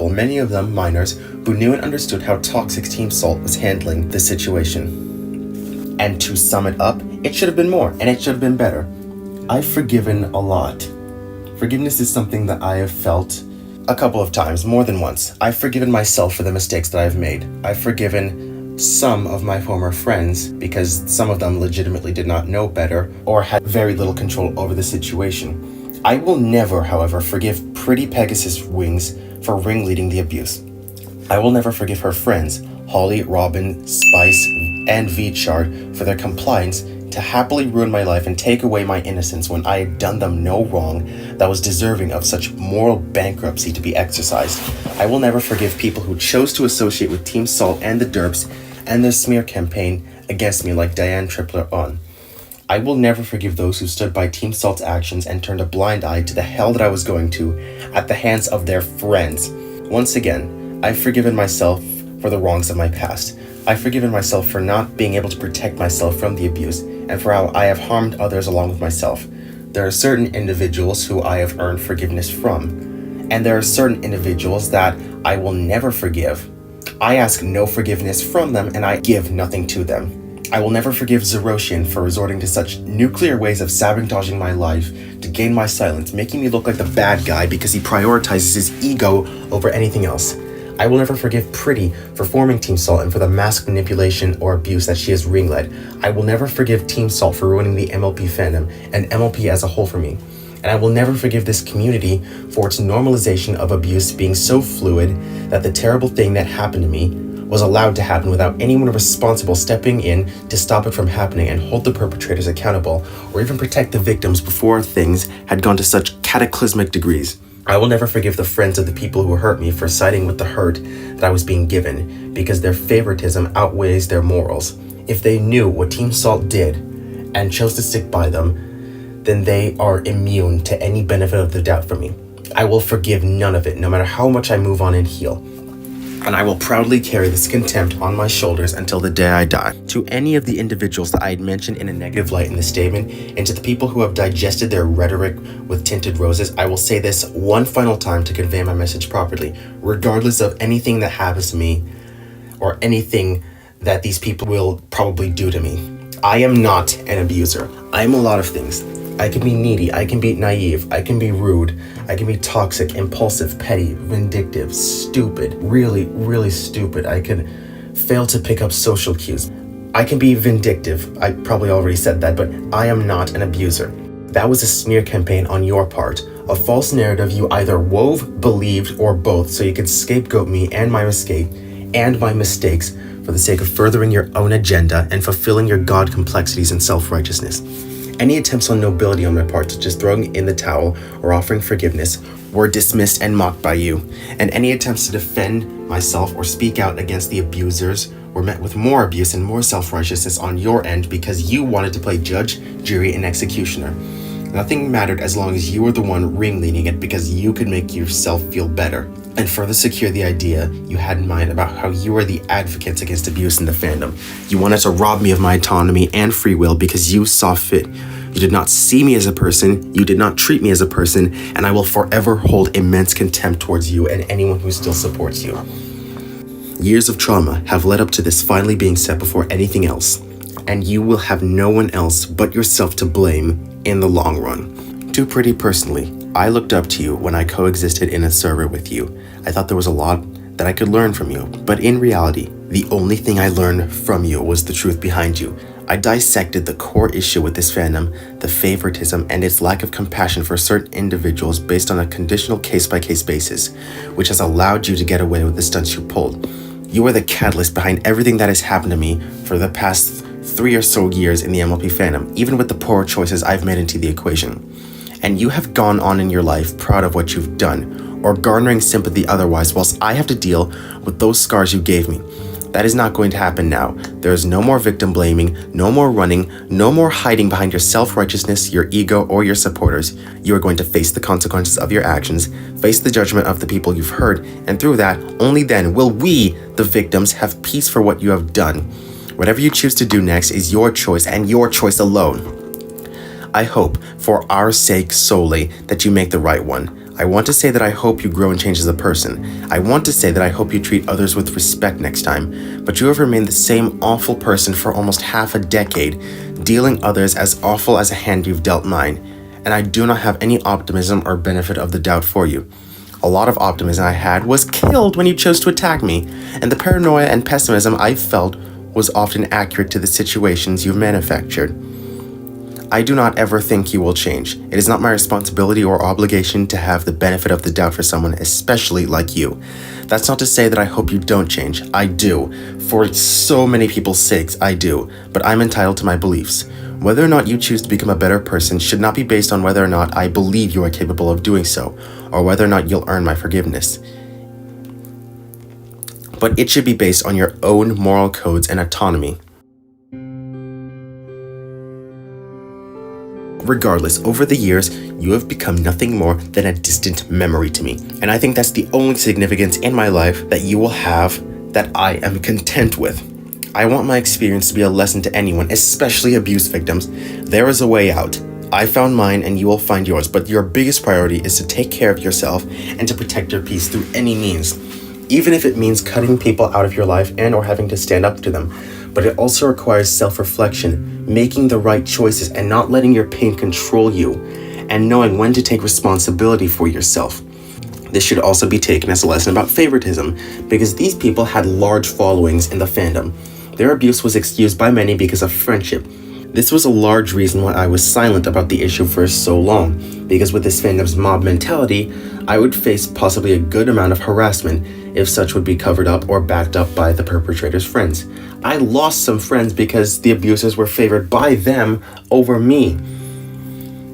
many of them minors, who knew and understood how toxic Team Salt was handling the situation. And to sum it up, it should have been more, and it should have been better. I've forgiven a lot. Forgiveness is something that I have felt a couple of times, more than once. I've forgiven myself for the mistakes that I've made. I've forgiven some of my former friends because some of them legitimately did not know better or had very little control over the situation. I will never, however, forgive Pretty Pegasus Wings for ringleading the abuse. I will never forgive her friends, Holly, Robin, Spice, and V-Chart, for their compliance to happily ruin my life and take away my innocence when I had done them no wrong that was deserving of such moral bankruptcy to be exercised. I will never forgive people who chose to associate with Team Salt and the Derps and their smear campaign against me like Diane Tripler on. I will never forgive those who stood by Team Salt's actions and turned a blind eye to the hell that I was going to at the hands of their friends. Once again, I've forgiven myself for the wrongs of my past. I've forgiven myself for not being able to protect myself from the abuse and for how I have harmed others along with myself. There are certain individuals who I have earned forgiveness from, and there are certain individuals that I will never forgive. I ask no forgiveness from them and I give nothing to them. I will never forgive Zeroshian for resorting to such nuclear ways of sabotaging my life to gain my silence, making me look like the bad guy because he prioritizes his ego over anything else. I will never forgive Pretty for forming Team Salt and for the mask manipulation or abuse that she has ring-led. I will never forgive Team Salt for ruining the MLP fandom and MLP as a whole for me. And I will never forgive this community for its normalization of abuse being so fluid that the terrible thing that happened to me was allowed to happen without anyone responsible stepping in to stop it from happening and hold the perpetrators accountable or even protect the victims before things had gone to such cataclysmic degrees. I will never forgive the friends of the people who hurt me for siding with the hurt that I was being given because their favoritism outweighs their morals. If they knew what Team Salt did and chose to stick by them, then they are immune to any benefit of the doubt from me. I will forgive none of it, no matter how much I move on and heal. And I will proudly carry this contempt on my shoulders until the day I die. To any of the individuals that I had mentioned in a negative light in the statement, and to the people who have digested their rhetoric with tinted roses, I will say this one final time to convey my message properly, regardless of anything that happens to me or anything that these people will probably do to me. I am not an abuser. I am a lot of things. I can be needy, I can be naive, I can be rude, I can be toxic, impulsive, petty, vindictive, stupid, really, really stupid. I can fail to pick up social cues. I can be vindictive. I probably already said that, but I am not an abuser. That was a smear campaign on your part, a false narrative you either wove, believed, or both so you could scapegoat me and my mistake and my mistakes for the sake of furthering your own agenda and fulfilling your God complexities and self-righteousness. Any attempts on nobility on my part, such as throwing in the towel or offering forgiveness, were dismissed and mocked by you, and any attempts to defend myself or speak out against the abusers were met with more abuse and more self-righteousness on your end because you wanted to play judge, jury, and executioner. Nothing mattered as long as you were the one ringleading it because you could make yourself feel better and further secure the idea you had in mind about how you were the advocates against abuse in the fandom. You wanted to rob me of my autonomy and free will because you saw fit. You did not see me as a person, you did not treat me as a person, and I will forever hold immense contempt towards you and anyone who still supports you. Years of trauma have led up to this finally being set before anything else, and you will have no one else but yourself to blame in the long run. Too Pretty personally, I looked up to you when I coexisted in a server with you. I thought there was a lot that I could learn from you, but in reality, the only thing I learned from you was the truth behind you. I dissected the core issue with this fandom, the favoritism and its lack of compassion for certain individuals based on a conditional case-by-case basis, which has allowed you to get away with the stunts you pulled. You are the catalyst behind everything that has happened to me for the past 3 or so years in the MLP fandom, even with the poor choices I've made into the equation. And you have gone on in your life proud of what you've done, or garnering sympathy otherwise, whilst I have to deal with those scars you gave me. That is not going to happen now. There is no more victim blaming, no more running, no more hiding behind your self-righteousness, your ego, or your supporters. You are going to face the consequences of your actions, face the judgment of the people you've hurt, and through that, only then will we, the victims, have peace for what you have done. Whatever you choose to do next is your choice and your choice alone. I hope, for our sake solely, that you make the right one. I want to say that I hope you grow and change as a person. I want to say that I hope you treat others with respect next time, but you have remained the same awful person for almost half a decade, dealing others as awful as a hand you've dealt mine, and I do not have any optimism or benefit of the doubt for you. A lot of optimism I had was killed when you chose to attack me, and the paranoia and pessimism I felt was often accurate to the situations you've manufactured. I do not ever think you will change. It is not my responsibility or obligation to have the benefit of the doubt for someone, especially like you. That's not to say that I hope you don't change. I do. For so many people's sakes, I do. But I'm entitled to my beliefs. Whether or not you choose to become a better person should not be based on whether or not I believe you are capable of doing so, or whether or not you'll earn my forgiveness. But it should be based on your own moral codes and autonomy. Regardless, over the years, you have become nothing more than a distant memory to me. And I think that's the only significance in my life that you will have that I am content with. I want my experience to be a lesson to anyone, especially abuse victims. There is a way out. I found mine and you will find yours, but your biggest priority is to take care of yourself and to protect your peace through any means. Even if it means cutting people out of your life and or having to stand up to them. But it also requires self-reflection, making the right choices and not letting your pain control you, and knowing when to take responsibility for yourself. This should also be taken as a lesson about favoritism, because these people had large followings in the fandom. Their abuse was excused by many because of friendship. This was a large reason why I was silent about the issue for so long, because with this fandom's mob mentality, I would face possibly a good amount of harassment if such would be covered up or backed up by the perpetrator's friends. I lost some friends because the abusers were favored by them over me.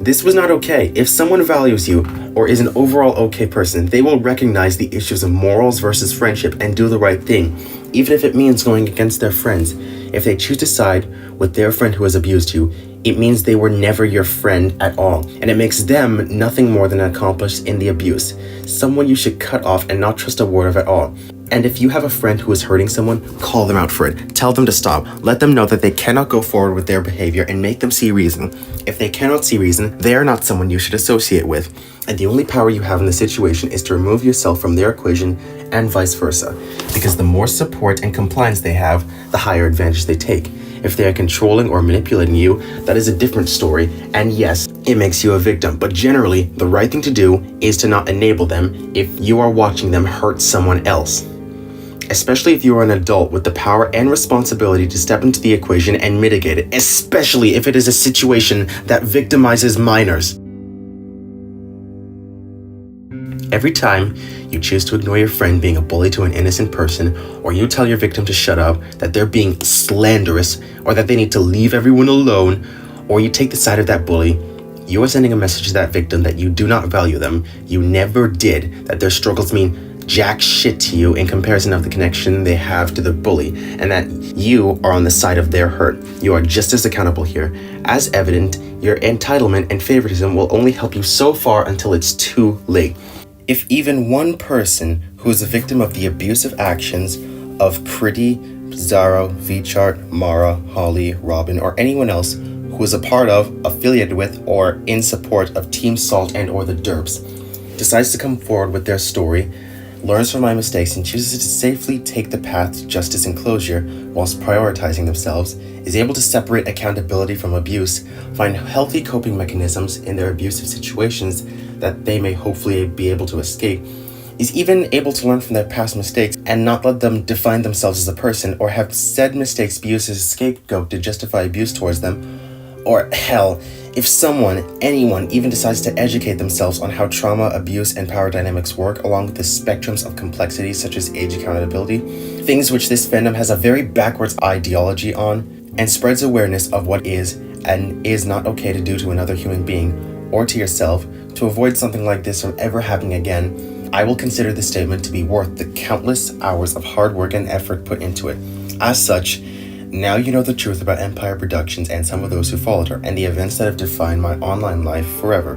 This was not okay. If someone values you or is an overall okay person, they will recognize the issues of morals versus friendship and do the right thing, even if it means going against their friends. If they choose to side with their friend who has abused you, it means they were never your friend at all, and it makes them nothing more than an accomplice in the abuse, someone you should cut off and not trust a word of at all. And if you have a friend who is hurting someone, call them out for it. Tell them to stop. Let them know that they cannot go forward with their behavior and make them see reason. If they cannot see reason, they are not someone you should associate with. And the only power you have in the situation is to remove yourself from their equation and vice versa. Because the more support and compliance they have, the higher advantage they take. If they are controlling or manipulating you, that is a different story. And yes, it makes you a victim. But generally, the right thing to do is to not enable them if you are watching them hurt someone else. Especially if you are an adult with the power and responsibility to step into the equation and mitigate it, especially if it is a situation that victimizes minors. Every time you choose to ignore your friend being a bully to an innocent person, or you tell your victim to shut up, that they're being slanderous, or that they need to leave everyone alone, or you take the side of that bully, you are sending a message to that victim that you do not value them, you never did, that their struggles mean jack shit to you in comparison of the connection they have to the bully, and that you are on the side of their hurt. You are just as accountable here. As evident, your entitlement and favoritism will only help you so far until it's too late. If even one person who is a victim of the abusive actions of Pretty, Zaro, Vchart, Mara, Holly, Robin, or anyone else who is a part of, affiliated with, or in support of Team Salt and or the Derps, decides to come forward with their story, learns from my mistakes and chooses to safely take the path to justice and closure whilst prioritizing themselves, is able to separate accountability from abuse, find healthy coping mechanisms in their abusive situations that they may hopefully be able to escape, is even able to learn from their past mistakes and not let them define themselves as a person or have said mistakes be used as a scapegoat to justify abuse towards them. Or hell, if someone, anyone, even decides to educate themselves on how trauma, abuse, and power dynamics work along with the spectrums of complexity such as age accountability, things which this fandom has a very backwards ideology on, and spreads awareness of what is and is not okay to do to another human being or to yourself to avoid something like this from ever happening again, I will consider this statement to be worth the countless hours of hard work and effort put into it. As such, now you know the truth about Empire Productions and some of those who followed her, and the events that have defined my online life forever.